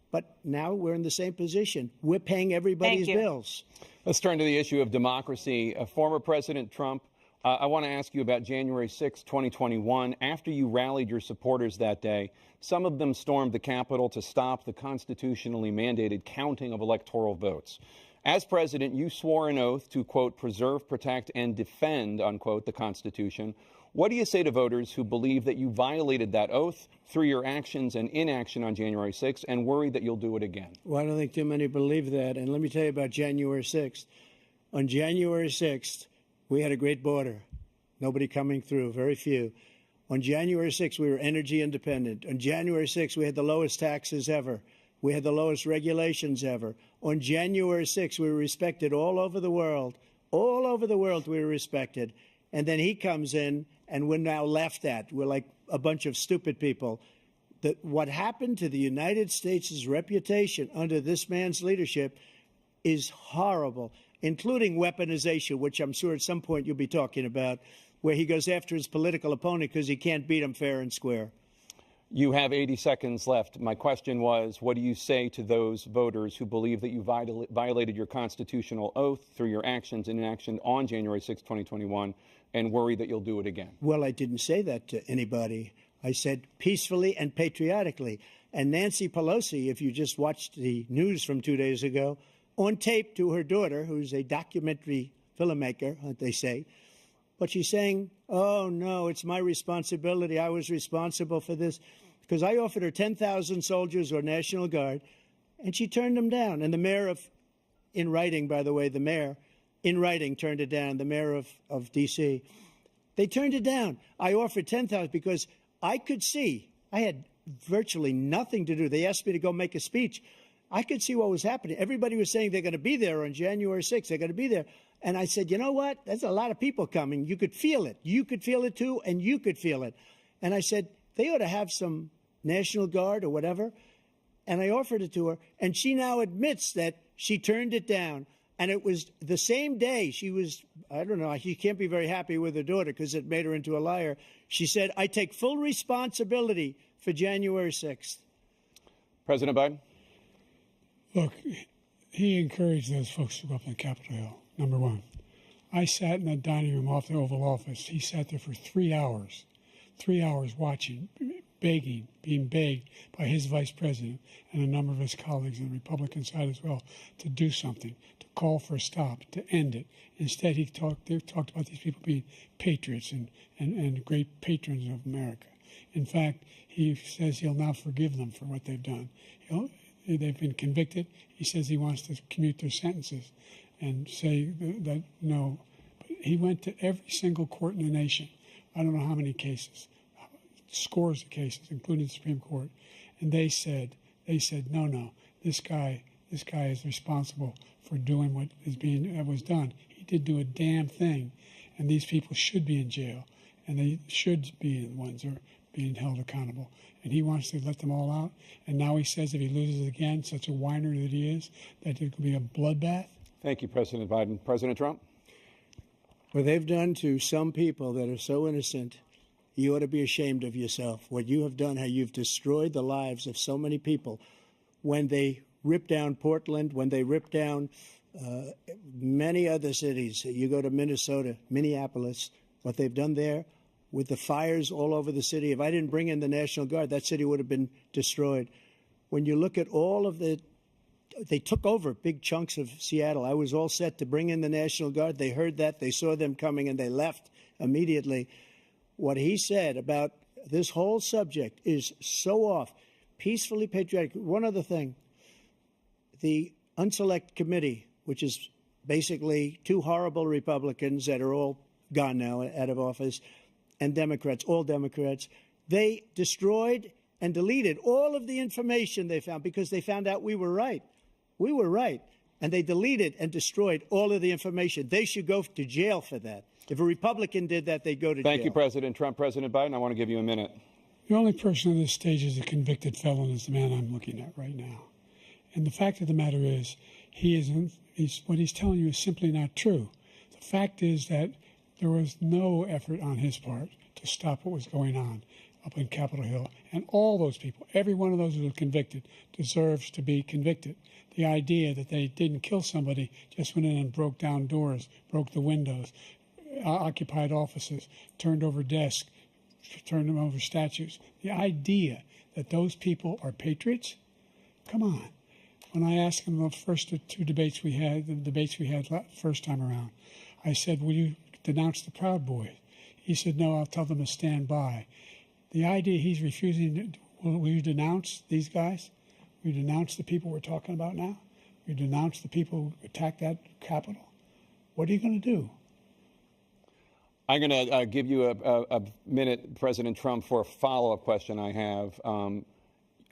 But now we're in the same position. We're paying everybody's bills. Let's turn to the issue of democracy. Former President Trump, I want to ask you about January 6, 2021. After you rallied your supporters that day, some of them stormed the Capitol to stop the constitutionally mandated counting of electoral votes. As president, you swore an oath to, quote, preserve, protect, and defend, unquote, the Constitution. What do you say to voters who believe that you violated that oath through your actions and inaction on January 6th and worry that you'll do it again? Well, I don't think too many believe that. And let me tell you about January 6th. On January 6th, we had a great border. Nobody coming through, very few. On January 6th, we were energy independent. On January 6th, we had the lowest taxes ever. We had the lowest regulations ever. On January 6th, we were respected all over the world. All over the world, we were respected. And then he comes in, and we're now laughed at. We're like a bunch of stupid people. That what happened to the United States' reputation under this man's leadership is horrible, including weaponization, which I'm sure at some point you'll be talking about, where he goes after his political opponent because he can't beat him fair and square. You have 80 seconds left. My question was, what do you say to those voters who believe that you violated your constitutional oath through your actions and inaction on January 6, 2021, and worry that you'll do it again? Well, I didn't say that to anybody. I said peacefully and patriotically. And Nancy Pelosi, if you just watched the news from 2 days ago, on tape to her daughter, who's a documentary filmmaker, they say, but she's saying, oh, no, it's my responsibility. I was responsible for this. Because I offered her 10,000 soldiers or National Guard, and she turned them down. And the mayor in writing, by the way, the mayor, in writing, turned it down, the mayor of D.C. They turned it down. I offered 10,000 because I could see, I had virtually nothing to do. They asked me to go make a speech. I could see what was happening. Everybody was saying they're going to be there on January 6th. They're going to be there. And I said, you know what? There's a lot of people coming. You could feel it. You could feel it, too, and you could feel it. And I said, they ought to have some National Guard or whatever. And I offered it to her. And she now admits that she turned it down. And it was the same day she was, I don't know, she can't be very happy with her daughter because it made her into a liar. She said, I take full responsibility for January 6th. President Biden? Look, he encouraged those folks to go up on Capitol Hill, number one. I sat in that dining room off the Oval Office. He sat there for 3 hours watching, begging, being begged by his vice president and a number of his colleagues on the Republican side as well to do something, to call for a stop, to end it. Instead, they talked about these people being patriots and great patrons of America. In fact, he says he'll now forgive them for what they've done. They've been convicted. He says he wants to commute their sentences and say that no. But he went to every single court in the nation. I don't know how many cases, scores of cases, including the Supreme Court, and they said, no, this guy is responsible for doing what was done. He didn't do a damn thing, and these people should be in jail, and they should be the ones who are being held accountable. And he wants to let them all out. And now he says if he loses again, such a whiner that he is, that it could be a bloodbath. Thank you, President Biden. President Trump? What they've done to some people that are so innocent, you ought to be ashamed of yourself. What you have done, how you've destroyed the lives of so many people. When they ripped down Portland, when they ripped down many other cities, you go to Minnesota, Minneapolis, what they've done there with the fires all over the city. If I didn't bring in the National Guard, that city would have been destroyed. When you look at all of they took over big chunks of Seattle. I was all set to bring in the National Guard. They heard that. They saw them coming, and they left immediately. What he said about this whole subject is so off. Peacefully patriotic. One other thing. The Unselect Committee, which is basically two horrible Republicans that are all gone now out of office, and Democrats, all Democrats, they destroyed and deleted all of the information they found because they found out we were right. We were right. And they deleted and destroyed all of the information. They should go to jail for that. If a Republican did that, they'd go to jail. Thank you, President Trump. President Biden, I want to give you a minute. The only person on this stage is a convicted felon is the man I'm looking at right now. And the fact of the matter is, what he's telling you is simply not true. The fact is that there was no effort on his part to stop what was going on up in Capitol Hill. And all those people, every one of those who were convicted, deserves to be convicted. The idea that they didn't kill somebody, just went in and broke down doors, broke the windows, occupied offices, turned over desks, turned them over statues. The idea that those people are patriots? Come on. When I asked him the first two debates we had, first time around, I said, will you denounce the Proud Boys? He said, no, I'll tell them to stand by. The idea he's refusing, will you denounce these guys? Will you denounce the people we're talking about now? Will you denounce the people who attacked that Capitol? What are you going to do? I'm going to give you a minute, President Trump, for a follow-up question I have.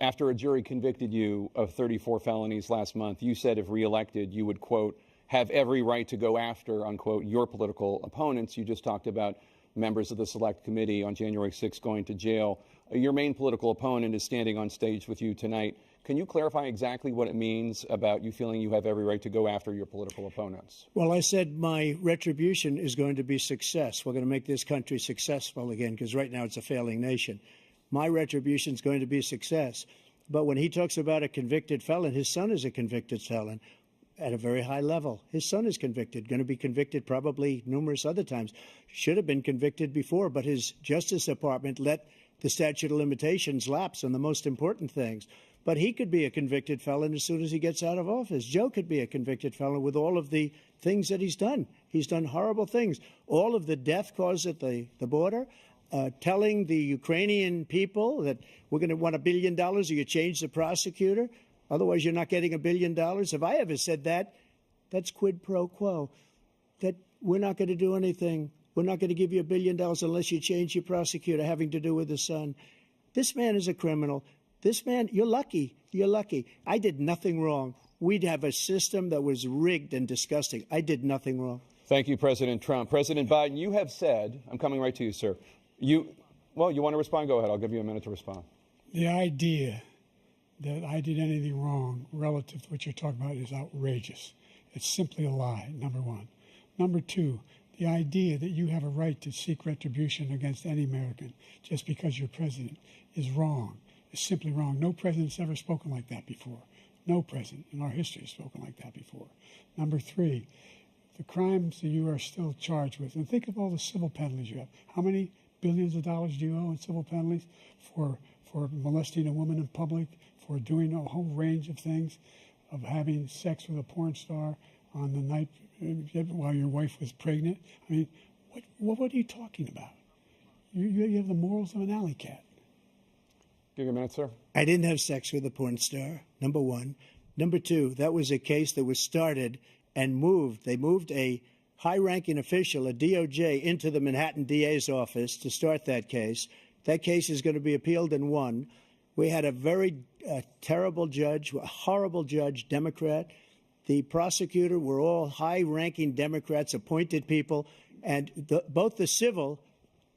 After a jury convicted you of 34 felonies last month, you said if reelected, you would, quote, have every right to go after, unquote, your political opponents. You just talked about members of the Select Committee on January 6th going to jail. Your main political opponent is standing on stage with you tonight. Can you clarify exactly what it means about you feeling you have every right to go after your political opponents? Well, I said my retribution is going to be success. We're going to make this country successful again, because right now it's a failing nation. My retribution is going to be success. But when he talks about a convicted felon, his son is a convicted felon at a very high level. His son is convicted, going to be convicted probably numerous other times. Should have been convicted before, but his Justice Department let the statute of limitations lapse on the most important things. But he could be a convicted felon as soon as he gets out of office. Joe could be a convicted felon with all of the things that he's done. He's done horrible things. All of the death caused at the border, telling the Ukrainian people that we're going to want $1 billion or you change the prosecutor. Otherwise, you're not getting $1 billion. If I ever said that, that's quid pro quo, that we're not going to do anything. We're not going to give you $1 billion unless you change your prosecutor, having to do with the son. This man is a criminal. This man, you're lucky. You're lucky. I did nothing wrong. We'd have a system that was rigged and disgusting. I did nothing wrong. Thank you, President Trump. President Biden, you have said, I'm coming right to you, sir. You want to respond? Go ahead. I'll give you a minute to respond. The idea that I did anything wrong relative to what you're talking about is outrageous. It's simply a lie, number one. Number two, the idea that you have a right to seek retribution against any American just because you're president is wrong. It's simply wrong. No president's ever spoken like that before. No president in our history has spoken like that before. Number three, the crimes that you are still charged with, and think of all the civil penalties you have. How many billions of dollars do you owe in civil penalties for molesting a woman in public, for doing a whole range of things, of having sex with a porn star on the night while your wife was pregnant? I mean, what are you talking about? You have the morals of an alley cat. Give you a minute, sir. I didn't have sex with a porn star, number one. Number two, that was a case that was started and moved. They moved a high-ranking official, a DOJ, into the Manhattan DA's office to start that case. That case is going to be appealed and won. We had a very terrible judge, a horrible judge, Democrat. The prosecutor were all high-ranking Democrats, appointed people, and both the civil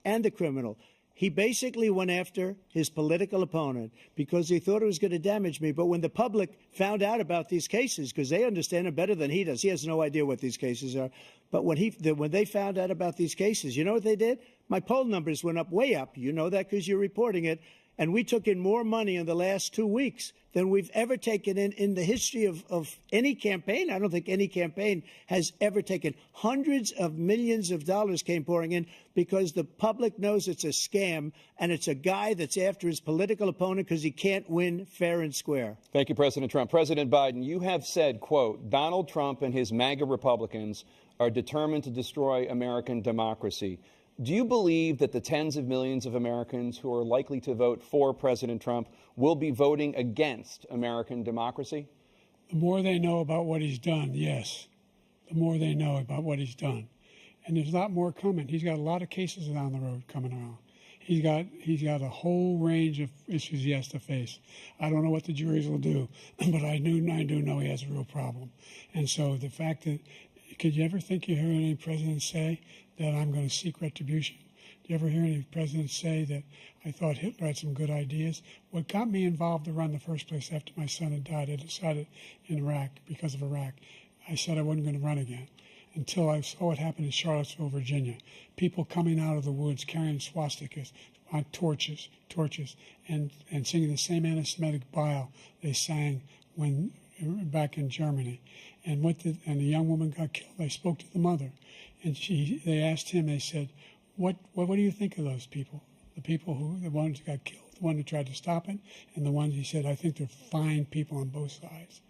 and the criminal. He basically went after his political opponent because he thought it was going to damage me. But when the public found out about these cases, because they understand them better than he does, he has no idea what these cases are. But when they found out about these cases, you know what they did? My poll numbers went up, way up. You know that because you're reporting it. And we took in more money in the last 2 weeks than we've ever taken in the history of any campaign. I don't think any campaign has ever taken. Hundreds of millions of dollars came pouring in because the public knows it's a scam, and it's a guy that's after his political opponent because he can't win fair and square. Thank you, President Trump. President Biden, you have said, quote, Donald Trump and his MAGA Republicans are determined to destroy American democracy. Do you believe that the tens of millions of Americans who are likely to vote for President Trump will be voting against American democracy? The more they know about what he's done, yes. The more they know about what he's done. And there's a lot more coming. He's got a lot of cases down the road coming around. He's got a whole range of issues he has to face. I don't know what the juries will do, but I do know he has a real problem. And so the fact that, could you ever think you hear any president say that I'm going to seek retribution? Do you ever hear any president say that I thought Hitler had some good ideas? What got me involved to run in the first place after my son had died, I decided in Iraq, because of Iraq, I said I wasn't going to run again until I saw what happened in Charlottesville, Virginia. People coming out of the woods carrying swastikas on torches, and singing the same anti-Semitic bile they sang when back in Germany. And the young woman got killed. I spoke to the mother, and they asked him. They said, "What do you think of those people? The ones who got killed, the one who tried to stop it, and the ones," he said, "I think they're fine people on both sides."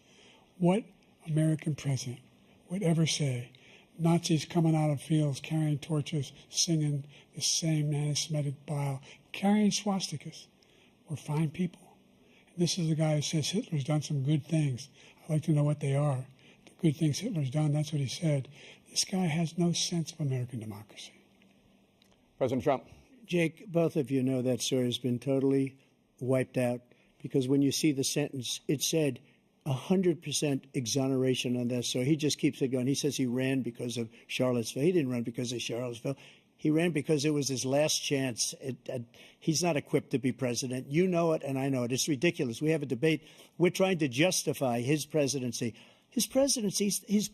What American president would ever say, Nazis coming out of fields carrying torches, singing the same anti-Semitic bile, carrying swastikas, were fine people? And this is the guy who says Hitler's done some good things. I'd like to know what they are. The good things Hitler's done, that's what he said. This guy has no sense of American democracy. President Trump. Jake, both of you know that story has been totally wiped out because when you see the sentence, it said, 100% exoneration on this. So he just keeps it going. He says he ran because of Charlottesville. He didn't run because of Charlottesville. He ran because it was his last chance. He's not equipped to be president. You know it, and I know it. It's ridiculous. We have a debate. We're trying to justify his presidency. His presidency, he's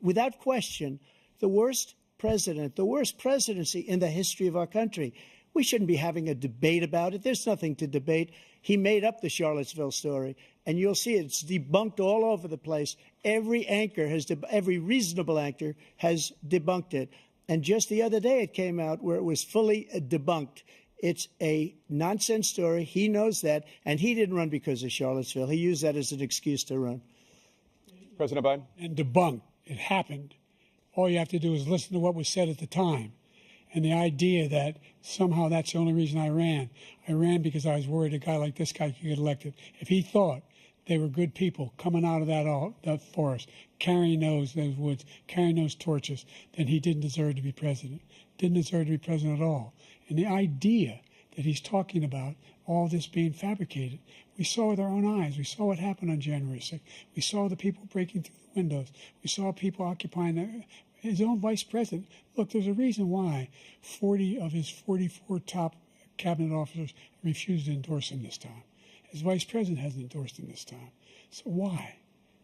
without question the worst president, the worst presidency in the history of our country. We shouldn't be having a debate about it. There's nothing to debate. He made up the Charlottesville story, and you'll see it's debunked all over the place. Every reasonable anchor has debunked it. And just the other day, it came out where it was fully debunked. It's a nonsense story. He knows that, and he didn't run because of Charlottesville. He used that as an excuse to run. President Biden? And debunked. It happened. All you have to do is listen to what was said at the time. And the idea that somehow that's the only reason I ran because I was worried a guy like this guy could get elected. If he thought they were good people coming out of that forest, carrying those woods, carrying those torches, then he didn't deserve to be president. Didn't deserve to be president at all. And the idea that he's talking about all this being fabricated, we saw with our own eyes. We saw what happened on January 6th. We saw the people breaking through the windows. We saw people occupying his own vice president. Look, there's a reason why 40 of his 44 top cabinet officers refused to endorse him this time. His vice president hasn't endorsed him this time. So why?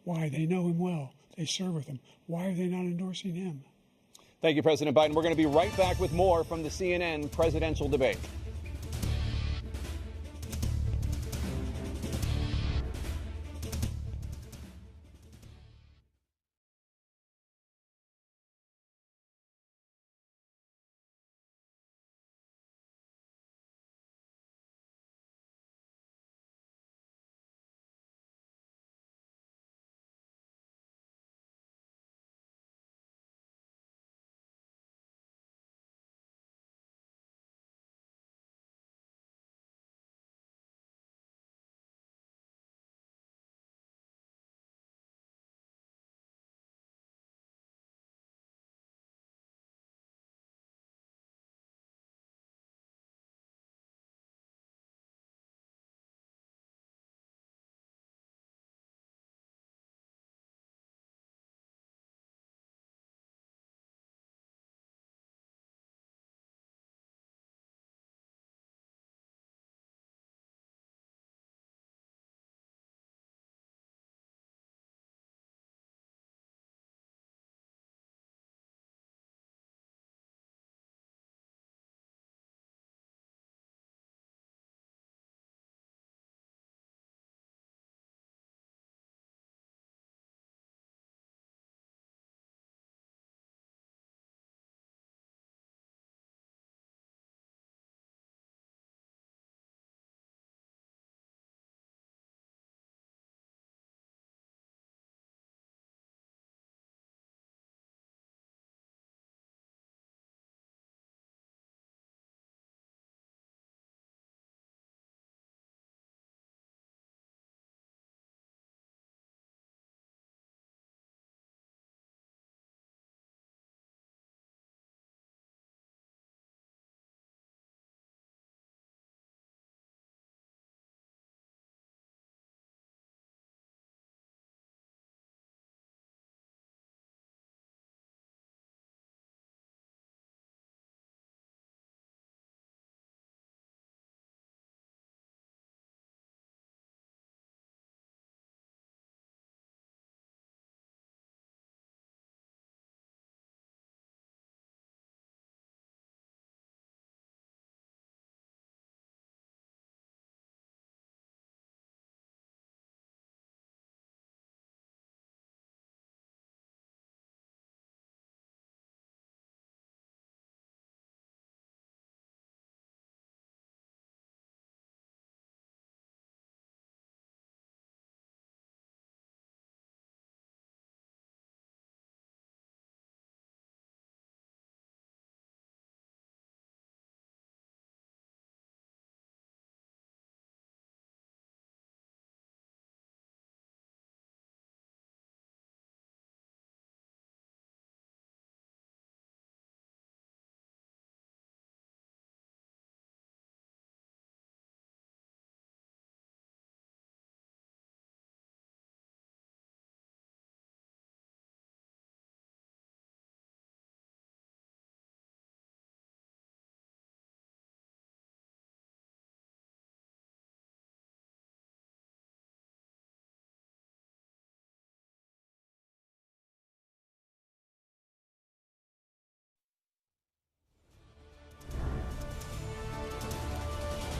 Why? They know him well. They serve with him. Why are they not endorsing him? Thank you, President Biden. We're going to be right back with more from the CNN presidential debate.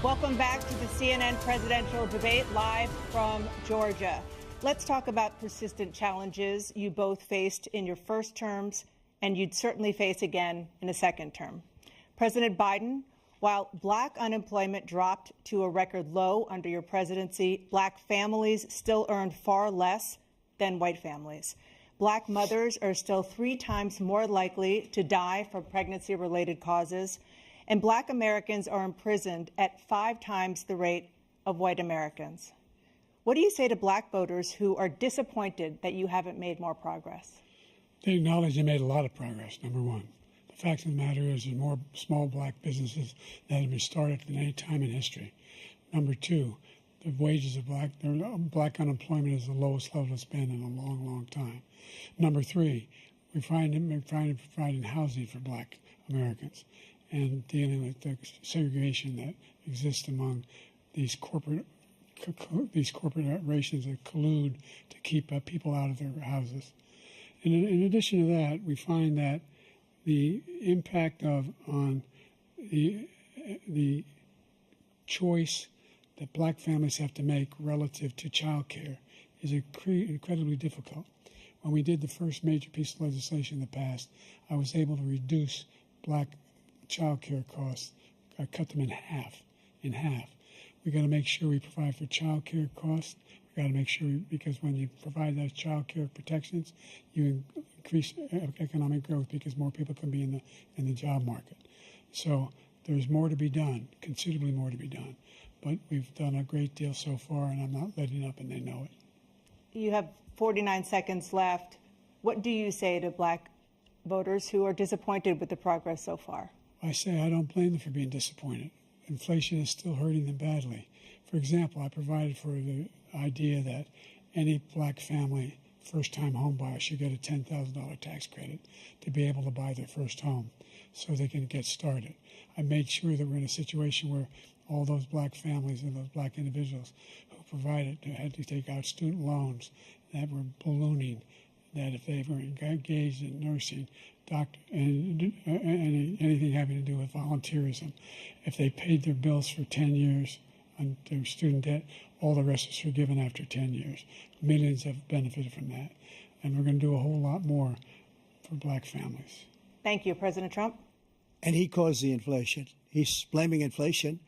Welcome back to the CNN presidential debate live from Georgia. Let's talk about persistent challenges you both faced in your first terms and you'd certainly face again in a second term. President Biden, while black unemployment dropped to a record low under your presidency, black families still earned far less than white families. Black mothers are still 3 times more likely to die from pregnancy-related causes, and black Americans are imprisoned at 5 times the rate of white Americans. What do you say to black voters who are disappointed that you haven't made more progress? They acknowledge they made a lot of progress, number one. The fact of the matter is there's more small black businesses that have been started than any time in history. Number two, the wages of black unemployment is the lowest level it's been in a long, long time. Number three, we're trying to provide housing for black Americans and dealing with the segregation that exists among these corporations that collude to keep people out of their houses. And in addition to that, we find that the impact on the choice that black families have to make relative to child care is incredibly difficult. When we did the first major piece of legislation in the past, I was able to reduce black child care costs, cut them in half. We got to make sure we provide for child care costs. We got to make sure, because when you provide those child care protections, you increase economic growth because more people can be in the job market. So there's more to be done, considerably more to be done. But we've done a great deal so far, and I'm not letting up, and they know it. You have 49 seconds left. What do you say to black voters who are disappointed with the progress so far? I say I don't blame them for being disappointed. Inflation is still hurting them badly. For example, I provided for the idea that any black family, first-time home buyer, should get a $10,000 tax credit to be able to buy their first home so they can get started. I made sure that we're in a situation where all those black families and those black individuals who provided had to take out student loans that were ballooning, that if they were engaged in nursing, doctor, and anything having to do with volunteerism, if they paid their bills for 10 years on their student debt, all the rest is forgiven after 10 years. Millions have benefited from that. And we're going to do a whole lot more for black families. Thank you, President Trump. And he caused the inflation. He's blaming inflation,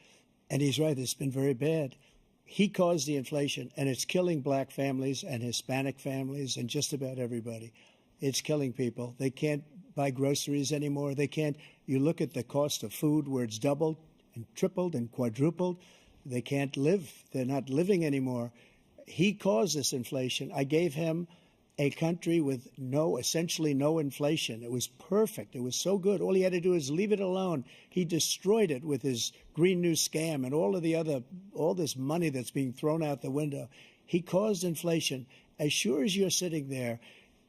and he's right, it's been very bad. He caused the inflation, and it's killing black families and Hispanic families and just about everybody. It's killing people. They can't buy groceries anymore. They can't. You look at the cost of food where it's doubled and tripled and quadrupled. They can't live. They're not living anymore. He caused this inflation. I gave him a country with essentially no inflation. It was perfect. It was so good. All he had to do is leave it alone. He destroyed it with his Green New scam and all this money that's being thrown out the window. He caused inflation. As sure as you're sitting there,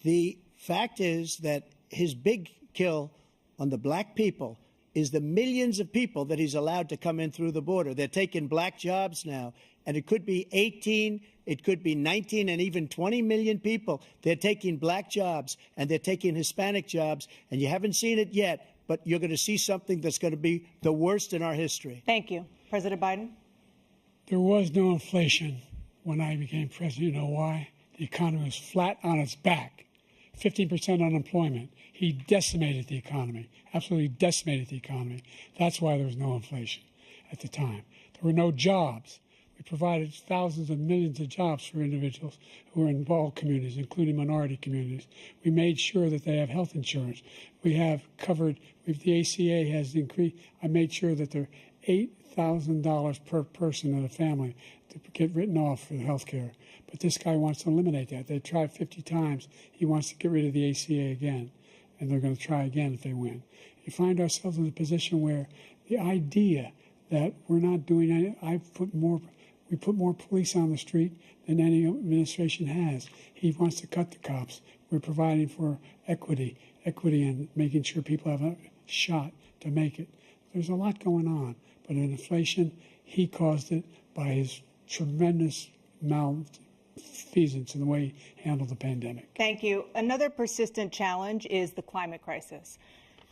the fact is that his big kill on the black people is the millions of people that he's allowed to come in through the border. They're taking black jobs now, and it could be 18, it could be 19, and even 20 million people. They're taking black jobs, and they're taking Hispanic jobs, and you haven't seen it yet, but you're going to see something that's going to be the worst in our history. Thank you. President Biden? There was no inflation when I became president. You know why? The economy was flat on its back. 15% unemployment. He decimated the economy, absolutely decimated the economy. That's why there was no inflation at the time. There were no jobs. We provided thousands of millions of jobs for individuals who are in all communities, including minority communities. We made sure that they have health insurance. We have covered, the ACA has increased. I made sure that there are $8,000 per person in a family to get written off for health care. But this guy wants to eliminate that. They tried 50 times. He wants to get rid of the ACA again, and they're going to try again if they win. You find ourselves in a position where the idea that we're not doing any, we put more police on the street than any administration has. He wants to cut the cops. We're providing for equity and making sure people have a shot to make it. There's a lot going on, but in inflation, he caused it by his tremendous malfeasance in the way he handled the pandemic. Thank you. Another persistent challenge is the climate crisis.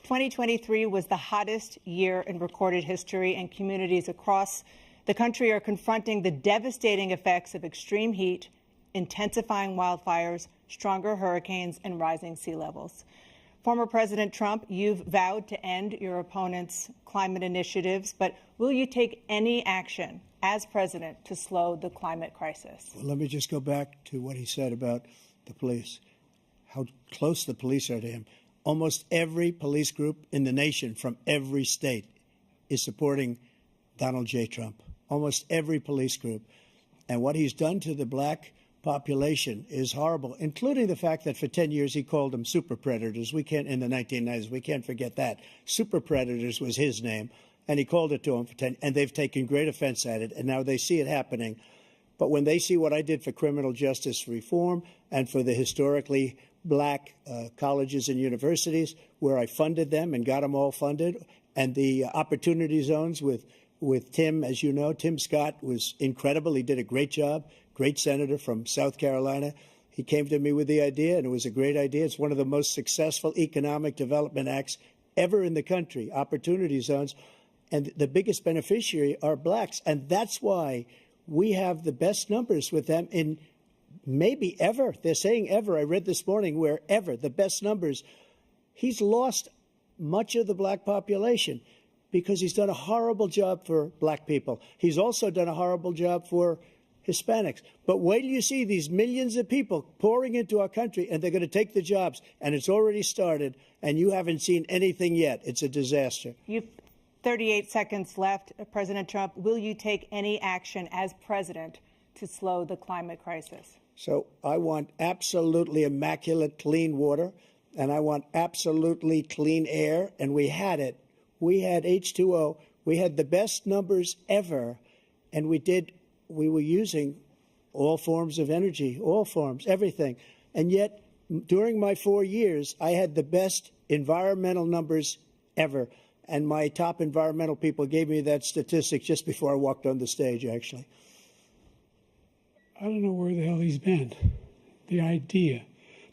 2023 was the hottest year in recorded history, and communities across The country are confronting the devastating effects of extreme heat, intensifying wildfires, stronger hurricanes, and rising sea levels. Former President Trump, you've vowed to end your opponent's climate initiatives, but will you take any action as president to slow the climate crisis? Well, let me just go back to what he said about the police, how close the police are to him. Almost every police group in the nation from every state is supporting Donald J. Trump. Almost every police group. And what he's done to the black population is horrible, including the fact that for 10 years he called them super predators. We can't, in the 1990s, we can't forget that. Super predators was his name, and he called it to them for 10, and they've taken great offense at it, and now they see it happening. But when they see what I did for criminal justice reform and for the historically black colleges and universities, where I funded them and got them all funded, and the opportunity zones with Tim, as you know, Tim Scott was incredible. He did a great job. Great senator from South Carolina. He came to me with the idea, and it was a great idea. It's one of the most successful economic development acts ever in the country, opportunity zones. And the biggest beneficiary are blacks. And that's why we have the best numbers with them in maybe ever. They're saying ever. I read this morning where ever, the best numbers. He's lost much of the black population because he's done a horrible job for black people. He's also done a horrible job for Hispanics. But wait till you see these millions of people pouring into our country, and they're going to take the jobs, and it's already started, and you haven't seen anything yet. It's a disaster. You've 38 seconds left. President Trump, will you take any action as president to slow the climate crisis? So I want absolutely immaculate clean water, and I want absolutely clean air, and we had it. We had H2O. We had the best numbers ever, and we were using all forms of energy, all forms, everything. And yet, during my 4 years, I had the best environmental numbers ever. And my top environmental people gave me that statistic just before I walked on the stage, actually. I don't know where the hell he's been. The idea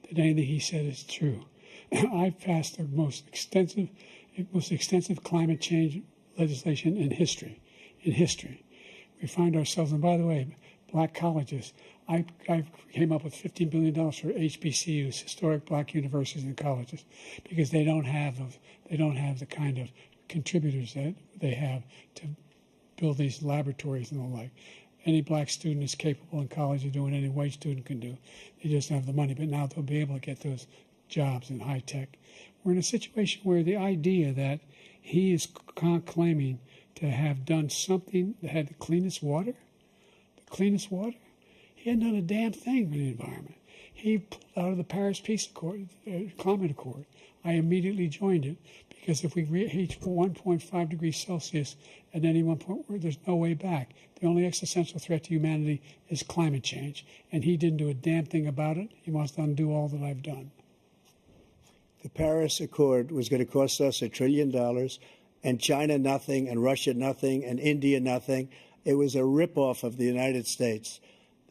that anything he said is true. I've passed the most extensive climate change legislation in history. We find ourselves, and by the way, black colleges. I came up with $15 billion for HBCUs, historic black universities and colleges, because they don't have the kind of contributors that they have to build these laboratories and the like. Any black student is capable in college of doing any white student can do. They just don't have the money, but now they'll be able to get those jobs in high tech. We're in a situation where the idea that he is claiming to have done something that had the cleanest water. He hadn't done a damn thing for the environment. He pulled out of the Paris Climate Accord. I immediately joined it because if we reach 1.5 degrees Celsius at any one point, there's no way back. The only existential threat to humanity is climate change, and he didn't do a damn thing about it. He wants to undo all that I've done. The Paris Accord was going to cost us $1 trillion. And China nothing, and Russia nothing, and India nothing. It was a ripoff of the United States.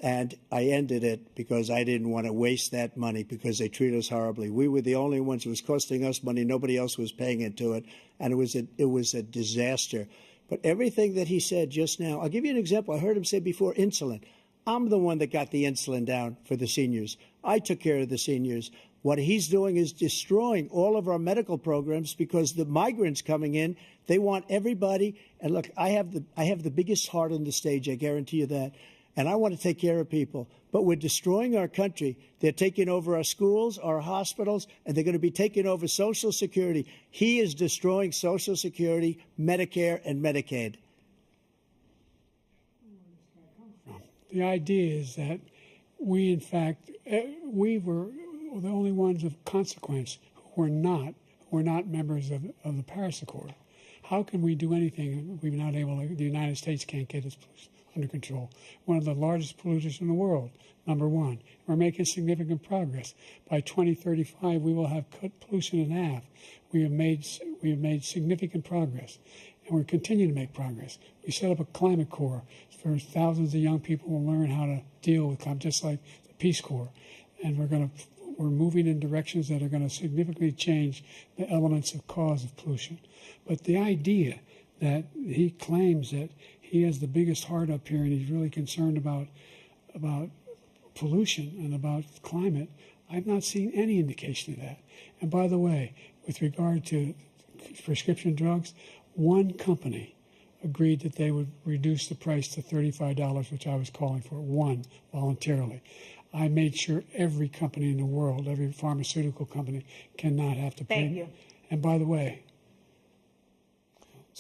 And I ended it because I didn't want to waste that money because they treat us horribly. We were the only ones who was costing us money. Nobody else was paying into it. And it was a disaster. But everything that he said just now, I'll give you an example. I heard him say before insulin. I'm the one that got the insulin down for the seniors. I took care of the seniors. What he's doing is destroying all of our medical programs because the migrants coming in, they want everybody. And look, I have the biggest heart on the stage, I guarantee you that. And I want to take care of people. But we're destroying our country. They're taking over our schools, our hospitals, and they're going to be taking over Social Security. He is destroying Social Security, Medicare, and Medicaid. The idea is that we, in fact, we were the only ones of consequence who were not members of the Paris Accord. How can we do anything if we're not able to, the United States can't get its under control? One of the largest polluters in the world, number one. We're making significant progress. By 2035, we will have cut pollution in half. We have made significant progress, and we're continuing to make progress. We set up a climate corps for thousands of young people to learn how to deal with climate, just like the Peace Corps. And we're moving in directions that are going to significantly change the elements of cause of pollution. But the idea that he claims that he has the biggest heart up here, and he's really concerned about pollution and about climate. I've not seen any indication of that. And by the way, with regard to prescription drugs, one company agreed that they would reduce the price to $35, which I was calling for, one, voluntarily. I made sure every company in the world, every pharmaceutical company, cannot have to pay. Thank you. And by the way,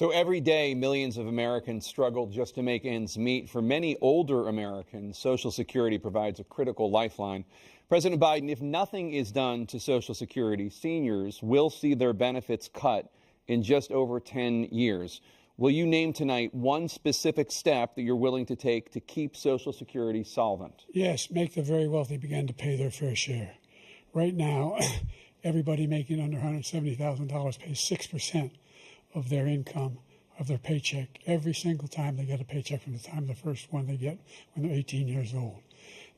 So every day, millions of Americans struggle just to make ends meet. For many older Americans, Social Security provides a critical lifeline. President Biden, if nothing is done to Social Security, seniors will see their benefits cut in just over 10 years. Will you name tonight one specific step that you're willing to take to keep Social Security solvent? yes, make the very wealthy begin to pay their fair share. Right now, everybody making under $170,000 pays 6% of their income, of their paycheck, every single time they get a paycheck from the time the first one they get when they're 18 years old.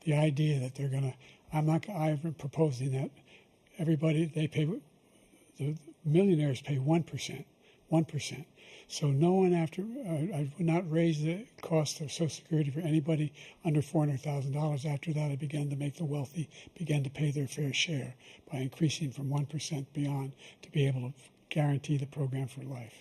The idea that they're going to, I've been proposing that everybody, the millionaires pay 1%. So no one I would not raise the cost of Social Security for anybody under $400,000. After that, I began to make the wealthy begin to pay their fair share by increasing from 1% beyond to be able to guarantee the program for life.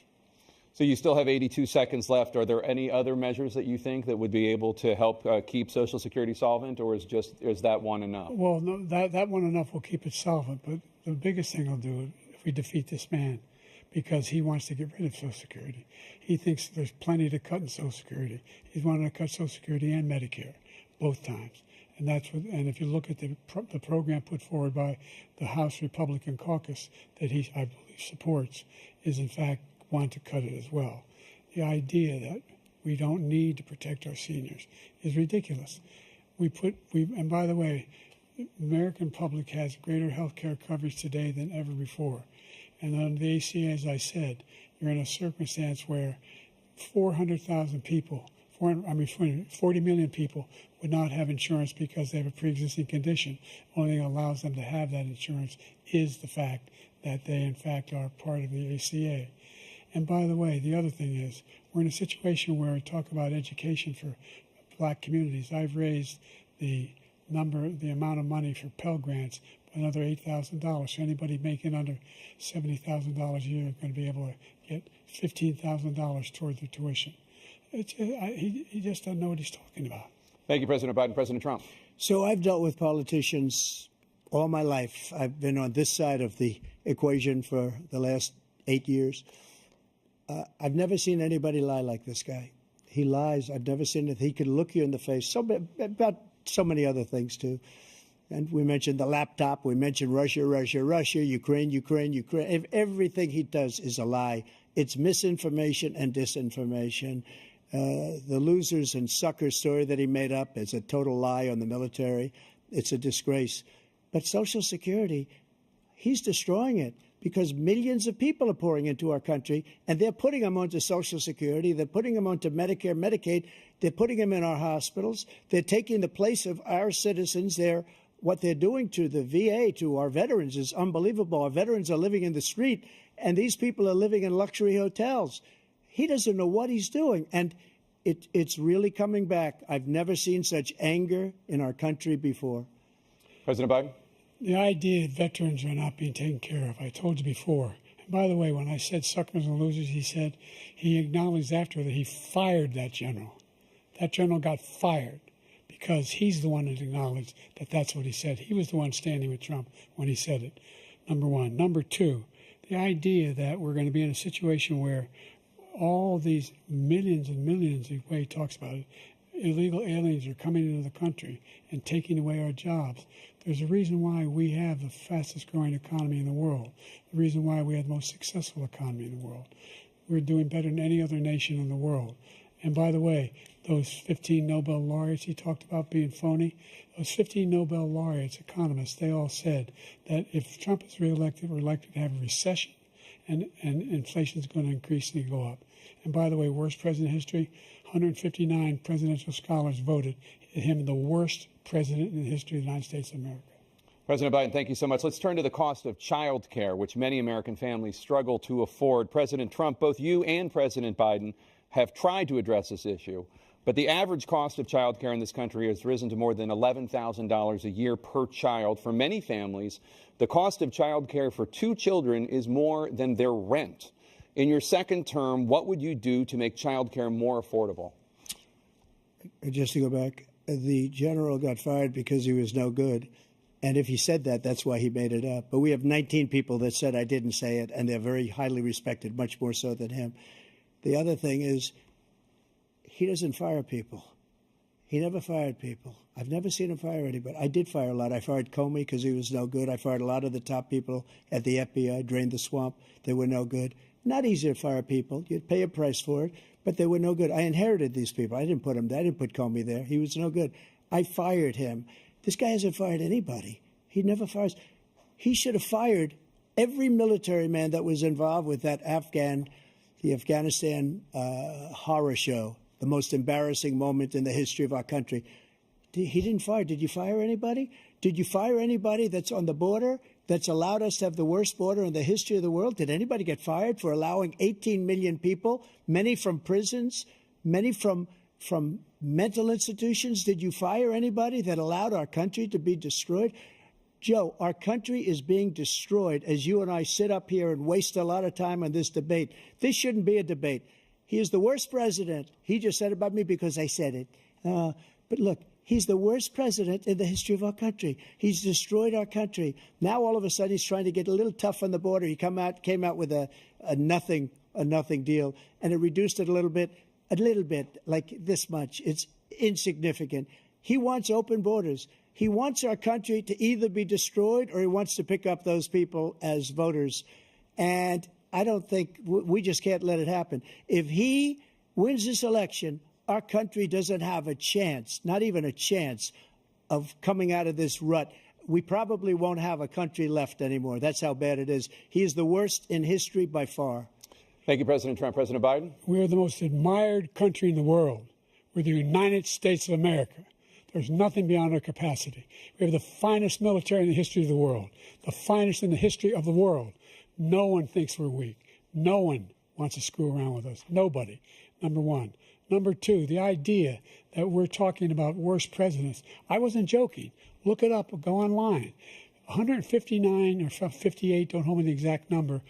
So you still have 82 seconds left. Are there any other measures that you think that would be able to help keep Social Security solvent, or is that one enough? Well, no, that one enough will keep it solvent, but the biggest thing I'll do if we defeat this man, because he wants to get rid of Social Security. He thinks there's plenty to cut in Social Security. He's wanting to cut Social Security and Medicare, both times. And and if you look at the program put forward by the House Republican caucus that I believe supports, is in fact want to cut it as well. The idea that we don't need to protect our seniors is ridiculous. And by the way, the American public has greater health care coverage today than ever before. And on the ACA, as I said, you're in a circumstance where 400,000 people, 40 million people would not have insurance because they have a pre-existing condition. Only thing that allows them to have that insurance is the fact that they, in fact, are part of the ACA. And by the way, the other thing is, we're in a situation where we talk about education for black communities. I've raised the amount of money for Pell Grants by another $8,000. So anybody making under $70,000 a year is going to be able to get $15,000 toward their tuition. He just doesn't know what he's talking about. Thank you, President Biden. President Trump. So I've dealt with politicians all my life. I've been on this side of the equation for the last 8 years. I've never seen anybody lie like this guy. He lies. I've never seen it. He can look you in the face. About so many other things, too. And we mentioned the laptop. We mentioned Russia, Ukraine. Everything he does is a lie. It's misinformation and disinformation. The losers and suckers story that he made up is a total lie on the military. It's a disgrace. But Social Security, he's destroying it because millions of people are pouring into our country, and they're putting them onto Social Security. They're putting them onto Medicare, Medicaid. They're putting them in our hospitals. They're taking the place of our citizens. What they're doing to the VA, to our veterans, is unbelievable. Our veterans are living in the street, and these people are living in luxury hotels. He doesn't know what he's doing, and it's really coming back. I've never seen such anger in our country before. President Biden. The idea that veterans are not being taken care of, I told you before. And by the way, when I said suckers and losers, he acknowledged after that he fired that general. That general got fired because he's the one that acknowledged that that's what he said. He was the one standing with Trump when he said it, number one. Number two, the idea that we're going to be in a situation where all these millions and millions, the way he talks about it, illegal aliens are coming into the country and taking away our jobs. There's a reason why we have the fastest growing economy in the world, the reason why we have the most successful economy in the world. We're doing better than any other nation in the world. And by the way, those 15 Nobel laureates he talked about being phony, those 15 Nobel laureates, economists, they all said that if Trump is reelected, we're likely to have a recession and inflation is going to increasingly go up. And by the way, worst president in history, 159 presidential scholars voted him the worst president in the history of the United States of America. President Biden, thank you so much. Let's turn to the cost of child care, which many American families struggle to afford. President Trump, both you and President Biden have tried to address this issue. But the average cost of child care in this country has risen to more than $11,000 a year per child. For many families, the cost of child care for 2 children is more than their rent. In your second term, what would you do to make child care more affordable? Just to go back, the general got fired because he was no good. And if he said that, that's why he made it up. But we have 19 people that said I didn't say it, and they're very highly respected, much more so than him. The other thing is, he doesn't fire people. He never fired people. I've never seen him fire anybody. I did fire a lot. I fired Comey because he was no good. I fired a lot of the top people at the FBI, drained the swamp. They were no good. Not easy to fire people. You'd pay a price for it, but they were no good. I inherited these people. I didn't put them there. I didn't put Comey there. He was no good. I fired him. This guy hasn't fired anybody. He never fires. He should have fired every military man that was involved with that the Afghanistan horror show, the most embarrassing moment in the history of our country. He didn't fire. Did you fire anybody? Did you fire anybody that's on the border that's allowed us to have the worst border in the history of the world? Did anybody get fired for allowing 18 million people, many from prisons, many from mental institutions? Did you fire anybody that allowed our country to be destroyed? Joe, our country is being destroyed as you and I sit up here and waste a lot of time on this debate. This shouldn't be a debate. He is the worst president. He just said about me because I said it. But look, he's the worst president in the history of our country. He's destroyed our country. Now all of a sudden he's trying to get a little tough on the border. He came out with a nothing deal, and it reduced it a little bit, like this much. It's insignificant. He wants open borders. He wants our country to either be destroyed or he wants to pick up those people as voters. And I don't think we just can't let it happen. If he wins this election, our country doesn't have a chance, not even a chance, of coming out of this rut. We probably won't have a country left anymore. That's how bad it is. He is the worst in history by far. Thank you, President Trump. President Biden? We are the most admired country in the world. We're the United States of America. There's nothing beyond our capacity. We have the finest military in the history of the world, the finest in the history of the world. No one thinks we're weak. No one wants to screw around with us. Nobody, number one. Number two, the idea that we're talking about worst presidents. I wasn't joking. Look it up or go online. 159 or 58, don't hold me the exact number,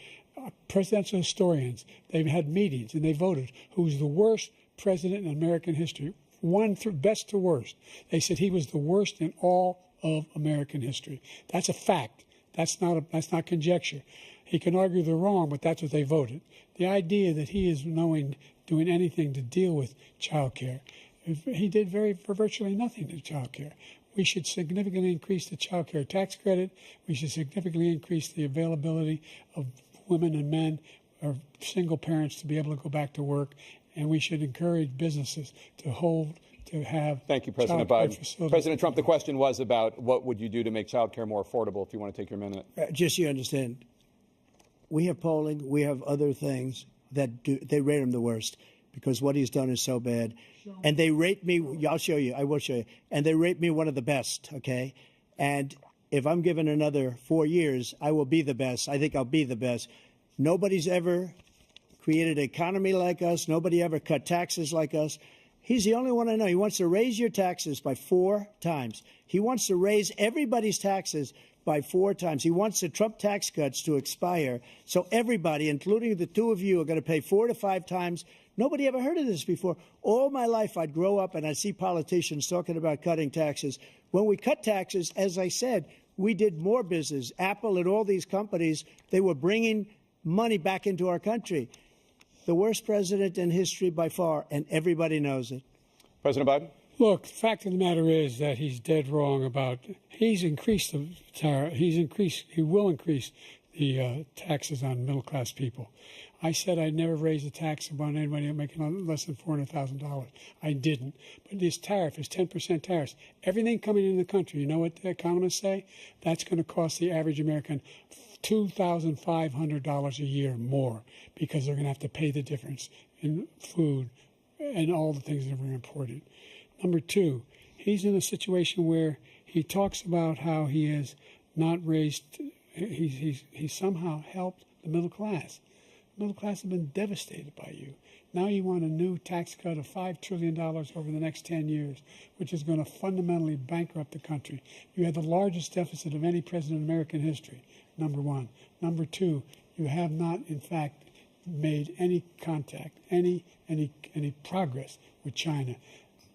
presidential historians, they've had meetings and they voted who's the worst president in American history. One through best to worst. They said he was the worst in all of American history. That's a fact. That's not conjecture. He can argue they're wrong, but that's what they voted. The idea that he is doing anything to deal with child care, he did virtually nothing to child care. We should significantly increase the child care tax credit. We should significantly increase the availability of women and men or single parents to be able to go back to work. And we should encourage businesses to have. Thank you, President Biden. President Trump, the question was about what would you do to make child care more affordable, if you want to take your minute. Just so you understand, we have polling, we have other things that they rate him the worst because what he's done is so bad. And they rate me, I'll show you, I will show you, and they rate me one of the best, okay? And if I'm given another 4 years, I will be the best. I think I'll be the best. Nobody's ever created an economy like us. Nobody ever cut taxes like us. He's the only one I know. He wants to raise your taxes by 4 times. He wants to raise everybody's taxes by 4 times. He wants the Trump tax cuts to expire. So everybody, including the two of you, are going to pay 4 to 5 times. Nobody ever heard of this before. All my life, I'd grow up and I'd see politicians talking about cutting taxes. When we cut taxes, as I said, we did more business. Apple and all these companies, they were bringing money back into our country. The worst president in history by far, and everybody knows it. President Biden? Look, the fact of the matter is that he's dead wrong about, he's increased the tariff, he will increase the taxes on middle-class people. I said I'd never raise the tax on anybody making less than $400,000. I didn't. But this tariff is 10% tariffs. Everything coming in the country, you know what the economists say? That's going to cost the average American $2,500 a year more because they're going to have to pay the difference in food and all the things that we're importing. Number two, he's in a situation where he talks about how he has not raised, he's somehow helped the middle class. Middle class have been devastated by you. Now you want a new tax cut of $5 trillion over the next 10 years, which is going to fundamentally bankrupt the country. You had the largest deficit of any president in American history, number one. Number two, you have not, in fact, made any contact, any progress with China.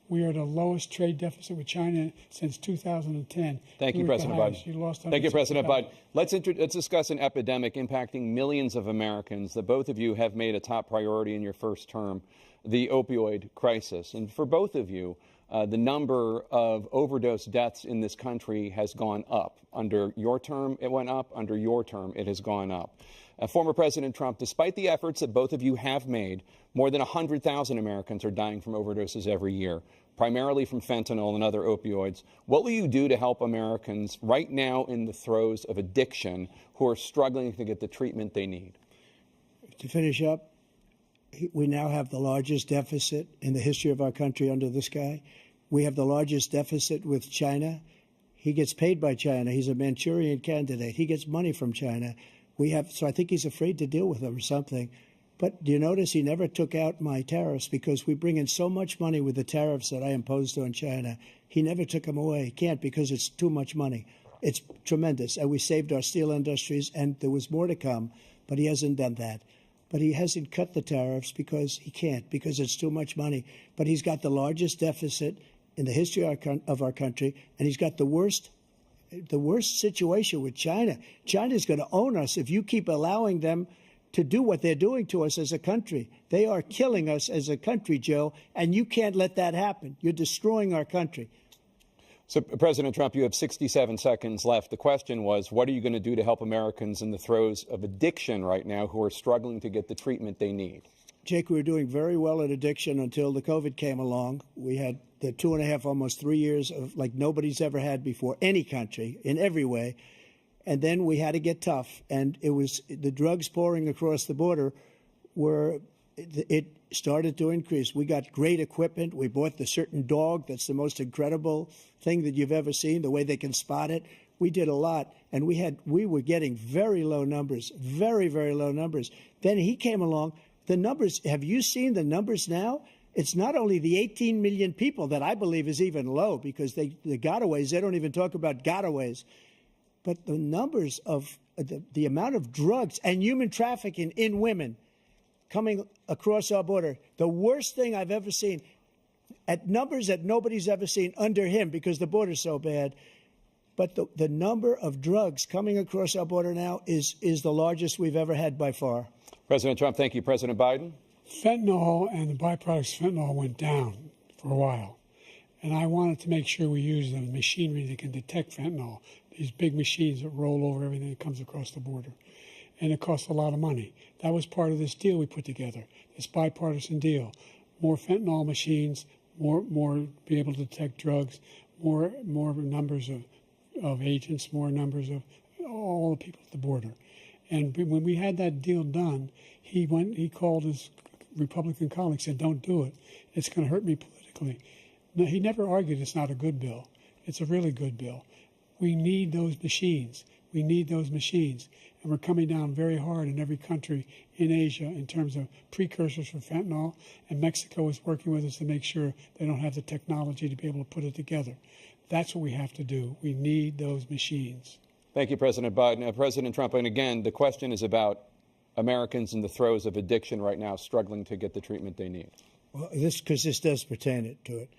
We are the lowest trade deficit with China since 2010. Thank you, President Biden. Thank you, President Biden. Let's discuss an epidemic impacting millions of Americans that both of you have made a top priority in your first term, the opioid crisis. And for both of you, the number of overdose deaths in this country has gone up. Under your term, it went up. Under your term, it has gone up. Former President Trump, despite the efforts that both of you have made, more than 100,000 Americans are dying from overdoses every year, primarily from fentanyl and other opioids. What will you do to help Americans right now in the throes of addiction who are struggling to get the treatment they need? To finish up, we now have the largest deficit in the history of our country under this guy. We have the largest deficit with China. He gets paid by China. He's a Manchurian candidate. He gets money from China. So I think he's afraid to deal with them or something. But do you notice he never took out my tariffs because we bring in so much money with the tariffs that I imposed on China. He never took them away. He can't because it's too much money. It's tremendous. And we saved our steel industries, and there was more to come, but he hasn't done that. But he hasn't cut the tariffs because he can't, because it's too much money. But he's got the largest deficit in the history of our country, and he's got the worst situation with China. China's going to own us if you keep allowing them to do what they're doing to us as a country. They are killing us as a country, Joe, and you can't let that happen. You're destroying our country. So, President Trump, you have 67 seconds left. The question was, what are you going to do to help Americans in the throes of addiction right now who are struggling to get the treatment they need? Jake, we were doing very well at addiction until the COVID came along. We had the 2.5, almost 3 years of like nobody's ever had before, any country, in every way. And then we had to get tough. And it was the drugs pouring across the border it started to increase. We got great equipment. We bought the certain dog that's the most incredible thing that you've ever seen, the way they can spot it. We did a lot, and we were getting very low numbers, very, very low numbers. Then he came along. The numbers, have you seen the numbers now? It's not only the 18 million people that I believe is even low because the gotaways, they don't even talk about gotaways. But the numbers of the amount of drugs and human trafficking in women coming across our border, the worst thing I've ever seen, at numbers that nobody's ever seen under him because the border's so bad. But the number of drugs coming across our border now is the largest we've ever had by far. President Trump, thank you. President Biden? Fentanyl and the byproducts of fentanyl went down for a while. And I wanted to make sure we use the machinery that can detect fentanyl, these big machines that roll over everything that comes across the border. And it costs a lot of money. That was part of this deal we put together, this bipartisan deal. More fentanyl machines, more be able to detect drugs, more numbers of agents, more numbers of all the people at the border. And when we had that deal done, he called his Republican colleagues, said, don't do it. It's going to hurt me politically. No, he never argued it's not a good bill. It's a really good bill. We need those machines. We need those machines. And we're coming down very hard in every country in Asia in terms of precursors for fentanyl. And Mexico is working with us to make sure they don't have the technology to be able to put it together. That's what we have to do. We need those machines. Thank you, President Biden. President Trump, and again, the question is about Americans in the throes of addiction right now struggling to get the treatment they need. Well, this does pertain to it.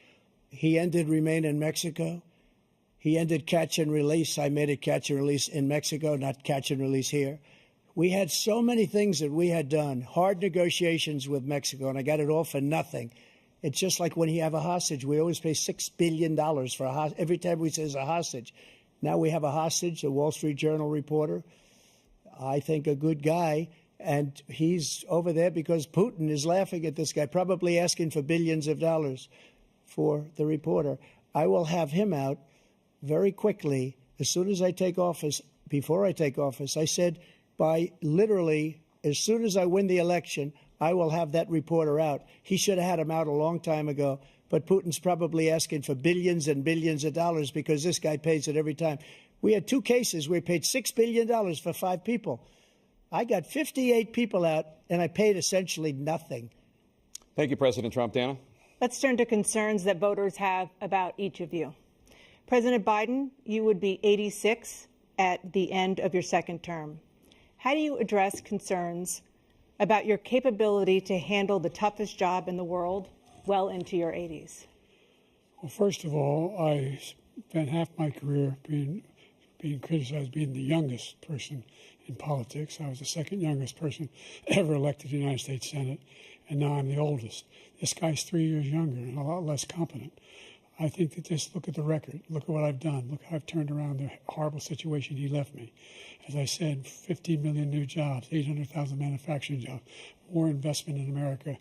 He ended Remain in Mexico. He ended catch and release. I made it catch and release in Mexico, not catch and release here. We had so many things that we had done, hard negotiations with Mexico, and I got it all for nothing. It's just like when you have a hostage. We always pay $6 billion for a hostage. Every time we say it's a hostage. Now we have a hostage, a Wall Street Journal reporter, I think a good guy, and he's over there because Putin is laughing at this guy, probably asking for billions of dollars for the reporter. I will have him out very quickly as soon as I take office. Before I take office, I said by literally as soon as I win the election, I will have that reporter out. He should have had him out a long time ago. But Putin's probably asking for billions and billions of dollars because this guy pays it every time. We had two cases where we paid $6 billion for 5 people. I got 58 people out, and I paid essentially nothing. Thank you, President Trump. Dana? Let's turn to concerns that voters have about each of you. President Biden, you would be 86 at the end of your second term. How do you address concerns about your capability to handle the toughest job in the world well into your 80s? Well, first of all, I spent half my career being criticized being the youngest person in politics. I was the second youngest person ever elected to the United States Senate, and now I'm the oldest. This guy's 3 years younger and a lot less competent. I think that just look at the record. Look at what I've done. Look how I've turned around the horrible situation he left me. As I said, 15 million new jobs, 800,000 manufacturing jobs, more investment in America,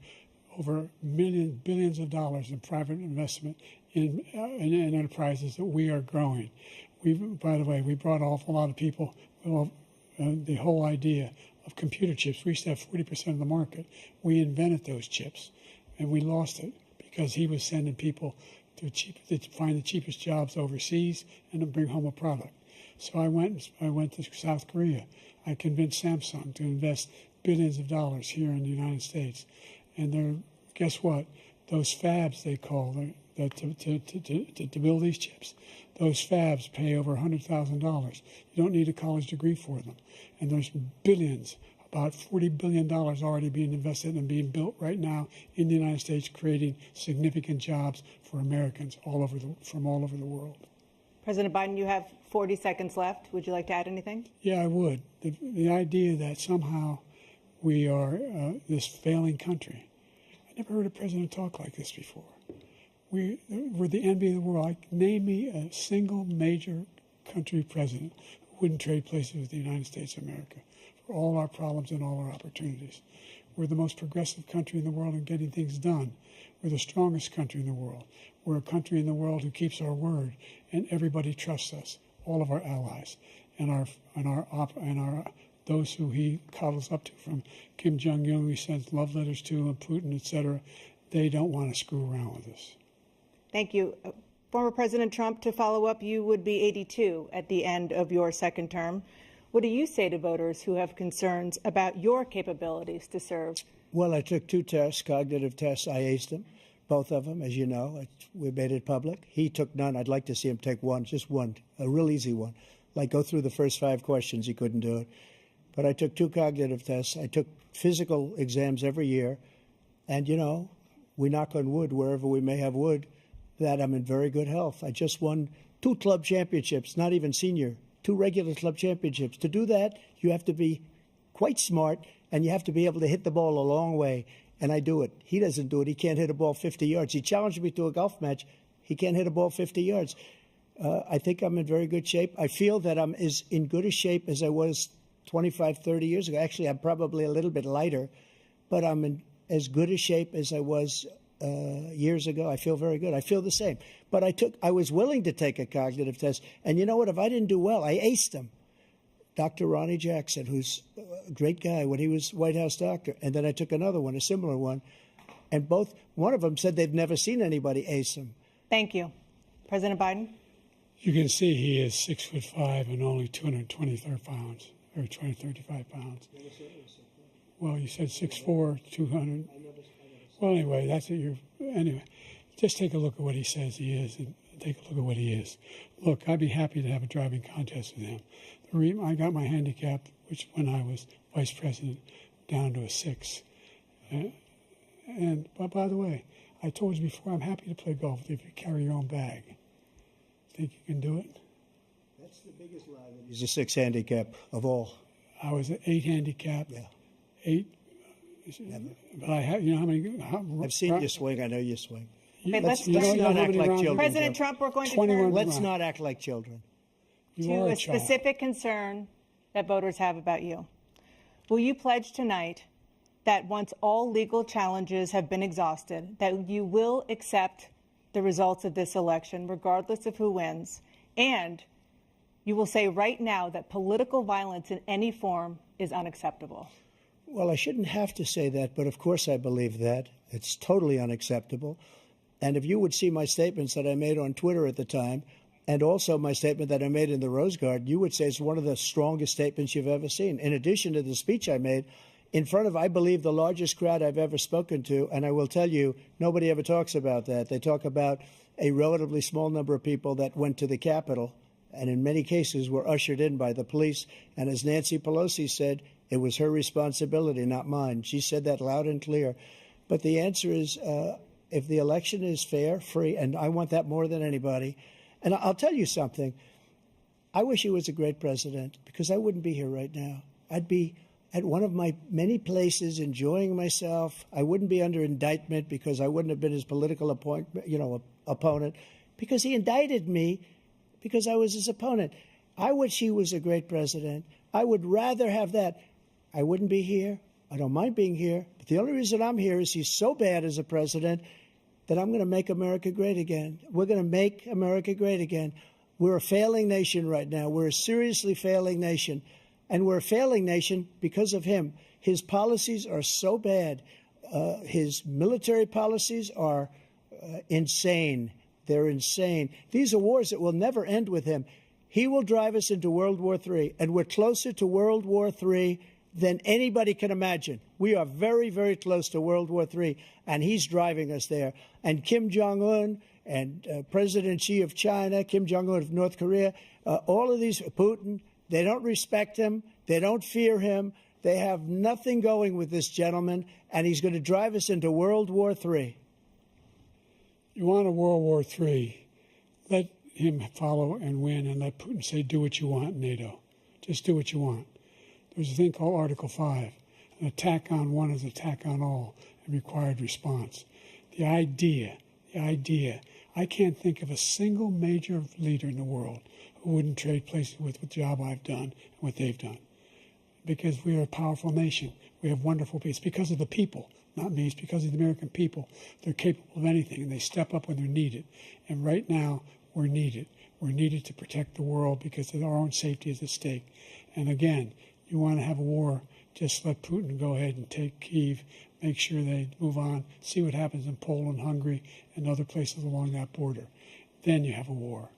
over billions of dollars in private investment in enterprises that we are growing. By the way, we brought an awful lot of people. The whole idea of computer chips, we used to have 40% of the market. We invented those chips, and we lost it because he was sending people to find the cheapest jobs overseas and to bring home a product. So I went to South Korea. I convinced Samsung to invest billions of dollars here in the United States. And guess what? Those fabs, they call them, to build these chips, those fabs pay over $100,000. You don't need a college degree for them. And there's billions, about $40 billion already being invested and being built right now in the United States, creating significant jobs for Americans from all over the world. President Biden, you have 40 seconds left. Would you like to add anything? Yeah, I would. The idea that somehow we are this failing country. I never heard a president talk like this before. We're the envy of the world. Name me a single major country president who wouldn't trade places with the United States of America for all our problems and all our opportunities. We're the most progressive country in the world in getting things done. We're the strongest country in the world. We're a country in the world who keeps our word, and everybody trusts us, all of our allies, and those who he coddles up to, from Kim Jong-un, he sends love letters to, and Putin, etc. They don't want to screw around with us. Thank you. Former President Trump, to follow up, you would be 82 at the end of your second term. What do you say to voters who have concerns about your capabilities to serve? Well, I took 2 tests, cognitive tests. I aced them, both of them, as you know. We made it public. He took none. I'd like to see him take one, just one, a real easy one. Like go through the first 5 questions. He couldn't do it. But I took 2 cognitive tests. I took physical exams every year. And, you know, we knock on wood wherever we may have wood, that I'm in very good health. I just won 2 club championships, not even senior, 2 regular club championships. To do that, you have to be quite smart, and you have to be able to hit the ball a long way. And I do it. He doesn't do it. He can't hit a ball 50 yards. He challenged me to a golf match. He can't hit a ball 50 yards. I think I'm in very good shape. I feel that I'm as in good a shape as I was 25, 30 years ago. Actually, I'm probably a little bit lighter, but I'm in as good a shape as I was years ago. I feel very good. I feel the same. But I was willing to take a cognitive test. And you know what? If I didn't do well, I aced them. Dr. Ronnie Jackson, who's a great guy when he was White House doctor. And then I took another one, a similar one. And one of them said they've never seen anybody ace them. Thank you. President Biden? You can see he is 6'5" and only 223 pounds, or 235 pounds. Well, you said 6'4", 200. Well, anyway, that's what anyway, just take a look at what he says he is, and take a look at what he is. Look, I'd be happy to have a driving contest with him. I got my handicap, which when I was vice president, down to a 6. But by the way, I told you before, I'm happy to play golf if you carry your own bag. Think you can do it? That's the biggest lie. He's a 6 handicap of all. I was an 8 handicap. Yeah. 8. But I have, you know how many? I've seen you swing. I know you swing. Okay, let's not act like children. President Trump, we're going to turn Let's not act like children. to a specific concern that voters have about you. Will you pledge tonight that once all legal challenges have been exhausted, that you will accept the results of this election, regardless of who wins, and you will say right now that political violence in any form is unacceptable? Well, I shouldn't have to say that, but of course I believe that. It's totally unacceptable. And if you would see my statements that I made on Twitter at the time, And also my statement that I made in the Rose Garden, you would say is one of the strongest statements you've ever seen. In addition to the speech I made in front of, I believe, the largest crowd I've ever spoken to. And I will tell you, nobody ever talks about that. They talk about a relatively small number of people that went to the Capitol and in many cases were ushered in by the police. And as Nancy Pelosi said, it was her responsibility, not mine. She said that loud and clear. But the answer is, if the election is fair, free, and I want that more than anybody. And I'll tell you something. I wish he was a great president because I wouldn't be here right now. I'd be at one of my many places enjoying myself. I wouldn't be under indictment because I wouldn't have been his political opponent because he indicted me because I was his opponent. I wish he was a great president. I would rather have that. I wouldn't be here. I don't mind being here. But the only reason I'm here is he's so bad as a president that I'm going to make America great again. We're going to make America great again. We're a failing nation right now. We're a seriously failing nation. And we're a failing nation because of him. His policies are so bad. His military policies are insane. They're insane. These are wars that will never end with him. He will drive us into World War III, and we're closer to World War III than anybody can imagine. We are very, very close to World War III, and he's driving us there. And Kim Jong-un and President Xi of China, Kim Jong-un of North Korea, all of these, Putin, they don't respect him. They don't fear him. They have nothing going with this gentleman, and he's going to drive us into World War III. You want a World War III, let him follow and win, and let Putin say, do what you want, NATO. Just do what you want. There's a thing called Article 5. An attack on one is an attack on all, and required response. The idea, I can't think of a single major leader in the world who wouldn't trade places with the job I've done and what they've done. Because we are a powerful nation. We have wonderful people. It's because of the people, not me. It's because of the American people. They're capable of anything, and they step up when they're needed. And right now, we're needed. We're needed to protect the world because our own safety is at stake. And again, you want to have a war, just let Putin go ahead and take Kyiv, make sure they move on, see what happens in Poland, Hungary, and other places along that border. Then you have a war.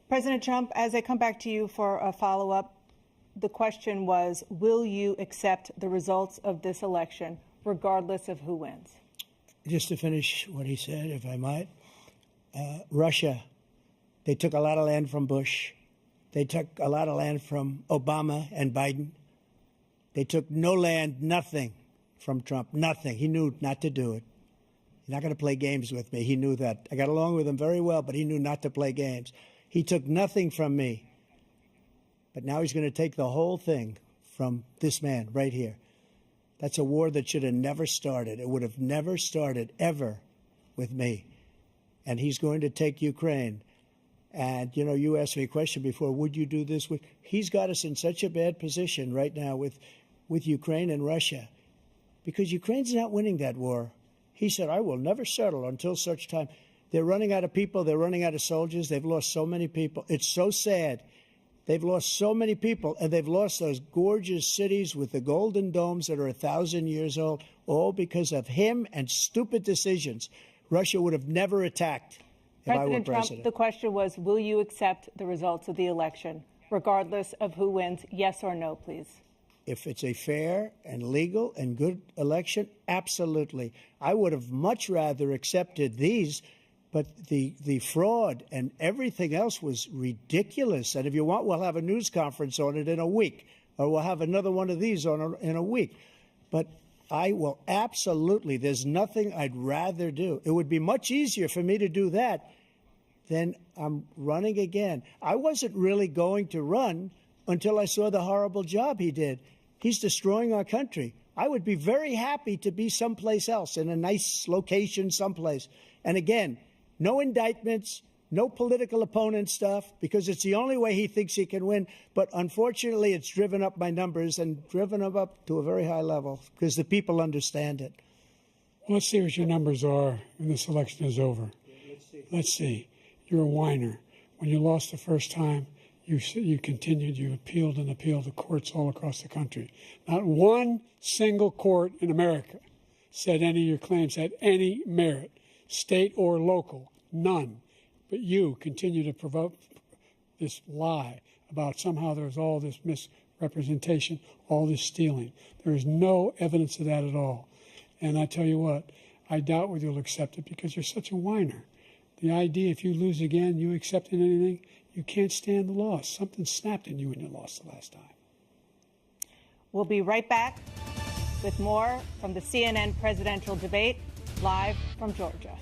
President Trump, as I come back to you for a follow-up, the question was, will you accept the results of this election, regardless of who wins? Just to finish what he said, if I might, Russia, they took a lot of land from Bush. They took a lot of land from Obama and Biden. They took no land, nothing from Trump, nothing. He knew not to do it. He's not going to play games with me. He knew that. I got along with him very well, but he knew not to play games. He took nothing from me. But now he's going to take the whole thing from this man right here. That's a war that should have never started. It would have never started ever with me. And he's going to take Ukraine. And, you know, you asked me a question before, would you do this? He's got us in such a bad position right now with Ukraine and Russia because Ukraine's not winning that war. He said, I will never settle until such time. They're running out of people. They're running out of soldiers. They've lost so many people. It's so sad. They've lost so many people, and they've lost those gorgeous cities with the golden domes that are 1,000 years old, all because of him and stupid decisions. Russia would have never attacked if I were president. President Trump, the question was, will you accept the results of the election, regardless of who wins? Yes or no, please. If it's a fair and legal and good election, absolutely. I would have much rather accepted these, but the fraud and everything else was ridiculous. And if you want, we'll have a news conference on it in a week, or we'll have another one of these in a week. But I will absolutely, there's nothing I'd rather do. It would be much easier for me to do that than I'm running again. I wasn't really going to run until I saw the horrible job he did. He's destroying our country. I would be very happy to be someplace else, in a nice location someplace. And again, no indictments, no political opponent stuff, because it's the only way he thinks he can win. But unfortunately, it's driven up my numbers and driven them up to a very high level because the people understand it. Well, let's see what your numbers are when this election is over. Let's see. You're a whiner. When you lost the first time, you continued, you appealed and appealed to courts all across the country. Not one single court in America said any of your claims had any merit, state or local, none. But you continue to provoke this lie about somehow there's all this misrepresentation, all this stealing. There is no evidence of that at all. And I tell you what, I doubt whether you'll accept it because you're such a whiner. The idea if you lose again, you accepting anything, you can't stand the loss. Something snapped in you when you lost the last time. We'll be right back with more from the CNN presidential debate, live from Georgia.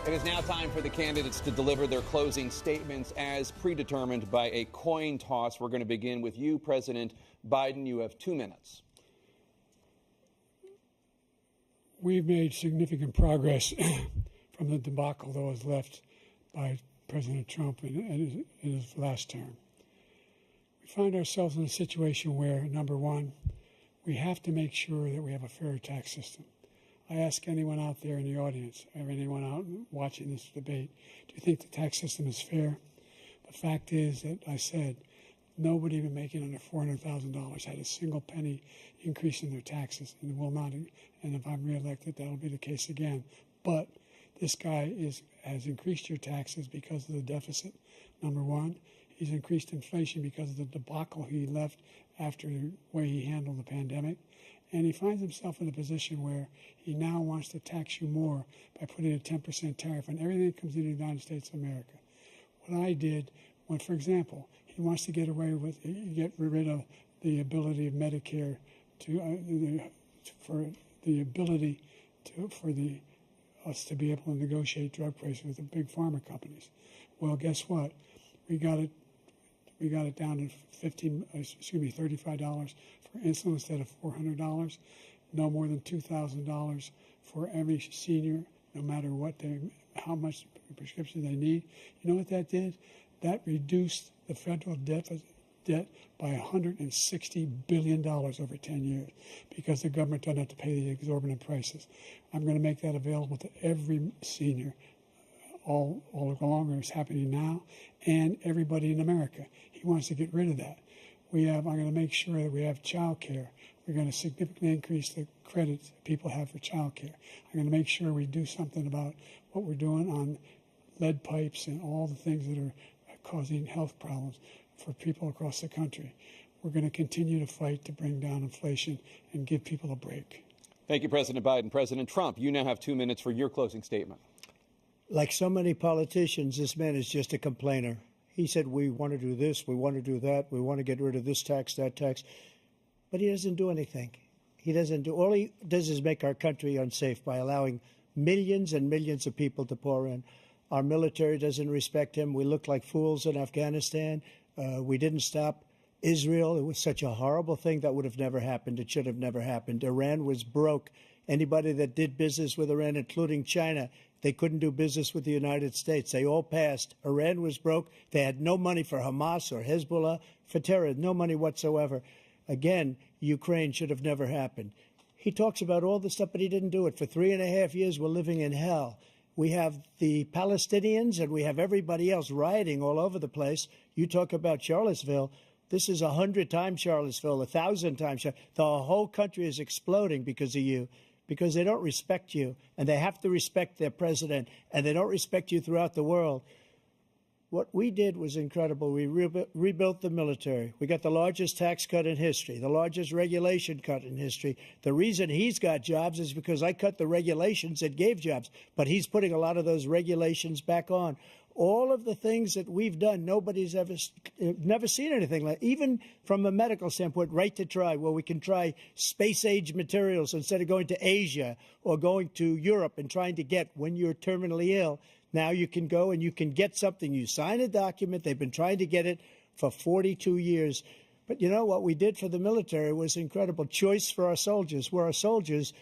It is now time for the candidates to deliver their closing statements as predetermined by a coin toss. We're going to begin with you, President Biden. You have 2 minutes. We've made significant progress from the debacle that was left by President Trump in his last term. We find ourselves in a situation where, number one, we have to make sure that we have a fair tax system. I ask anyone out there in the audience, or anyone out watching this debate, do you think the tax system is fair? The fact is that I said nobody even making under $400,000 had a single penny increase in their taxes, and will not. And if I'm reelected, that'll be the case again. But this guy has increased your taxes because of the deficit. Number one, He's increased inflation because of the debacle he left after the way he handled the pandemic. And he finds himself in a position where he now wants to tax you more by putting a 10% tariff on everything that comes into the United States of America. What I did, when, for example, he wants to get rid of the ability of Medicare us to be able to negotiate drug prices with the big pharma companies. Well, guess what? We got it down to $35 for insulin instead of $400. No more than $2,000 for every senior, no matter how much prescription they need. You know what that did? That reduced the federal debt by $160 billion over 10 years because the government doesn't have to pay the exorbitant prices. I'm going to make that available to every senior all along, it's happening now, and everybody in America. He wants to get rid of that. I'm going to make sure that we have child care. We're going to significantly increase the credits people have for child care. I'm going to make sure we do something about what we're doing on lead pipes and all the things that are causing health problems for people across the country. We're going to continue to fight to bring down inflation and give people a break. Thank you, President Biden. President Trump, you now have 2 minutes for your closing statement. Like so many politicians, this man is just a complainer. He said, we want to do this, we want to do that, we want to get rid of this tax, that tax. But he doesn't do anything. All he does is make our country unsafe by allowing millions and millions of people to pour in. Our military doesn't respect him. We look like fools in Afghanistan. We didn't stop Israel. It was such a horrible thing that would have never happened. It should have never happened. Iran was broke. Anybody that did business with Iran, including China, they couldn't do business with the United States. They all passed. Iran was broke. They had no money for Hamas or Hezbollah, for terror, no money whatsoever. Again, Ukraine should have never happened. He talks about all this stuff, but he didn't do it. For 3.5 years, we're living in hell. We have the Palestinians and we have everybody else rioting all over the place. You talk about Charlottesville. This is 100 times Charlottesville, 1,000 times. The whole country is exploding because of you, because they don't respect you, and they have to respect their president, and they don't respect you throughout the world. What we did was incredible. We rebuilt the military. We got the largest tax cut in history, the largest regulation cut in history. The reason he's got jobs is because I cut the regulations that gave jobs, but he's putting a lot of those regulations back on. All of the things that we've done, nobody's never seen anything like. Even from a medical standpoint, right to try, where we can try space-age materials instead of going to Asia or going to Europe and trying to get when you're terminally ill. Now you can go and you can get something. You sign a document. They've been trying to get it for 42 years. But you know what we did for the military was incredible. Choice for our soldiers, where our soldiers,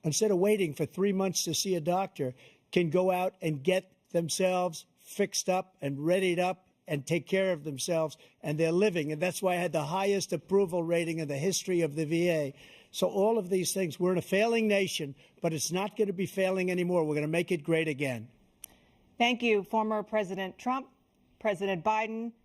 instead of waiting for 3 months to see a doctor, can go out and get themselves fixed up and readied up and take care of themselves, and they're living. And that's why I had the highest approval rating in the history of the VA. So all of these things, we're in a failing nation, but it's not going to be failing anymore. We're going to make it great again. Thank you, former President Trump, President Biden.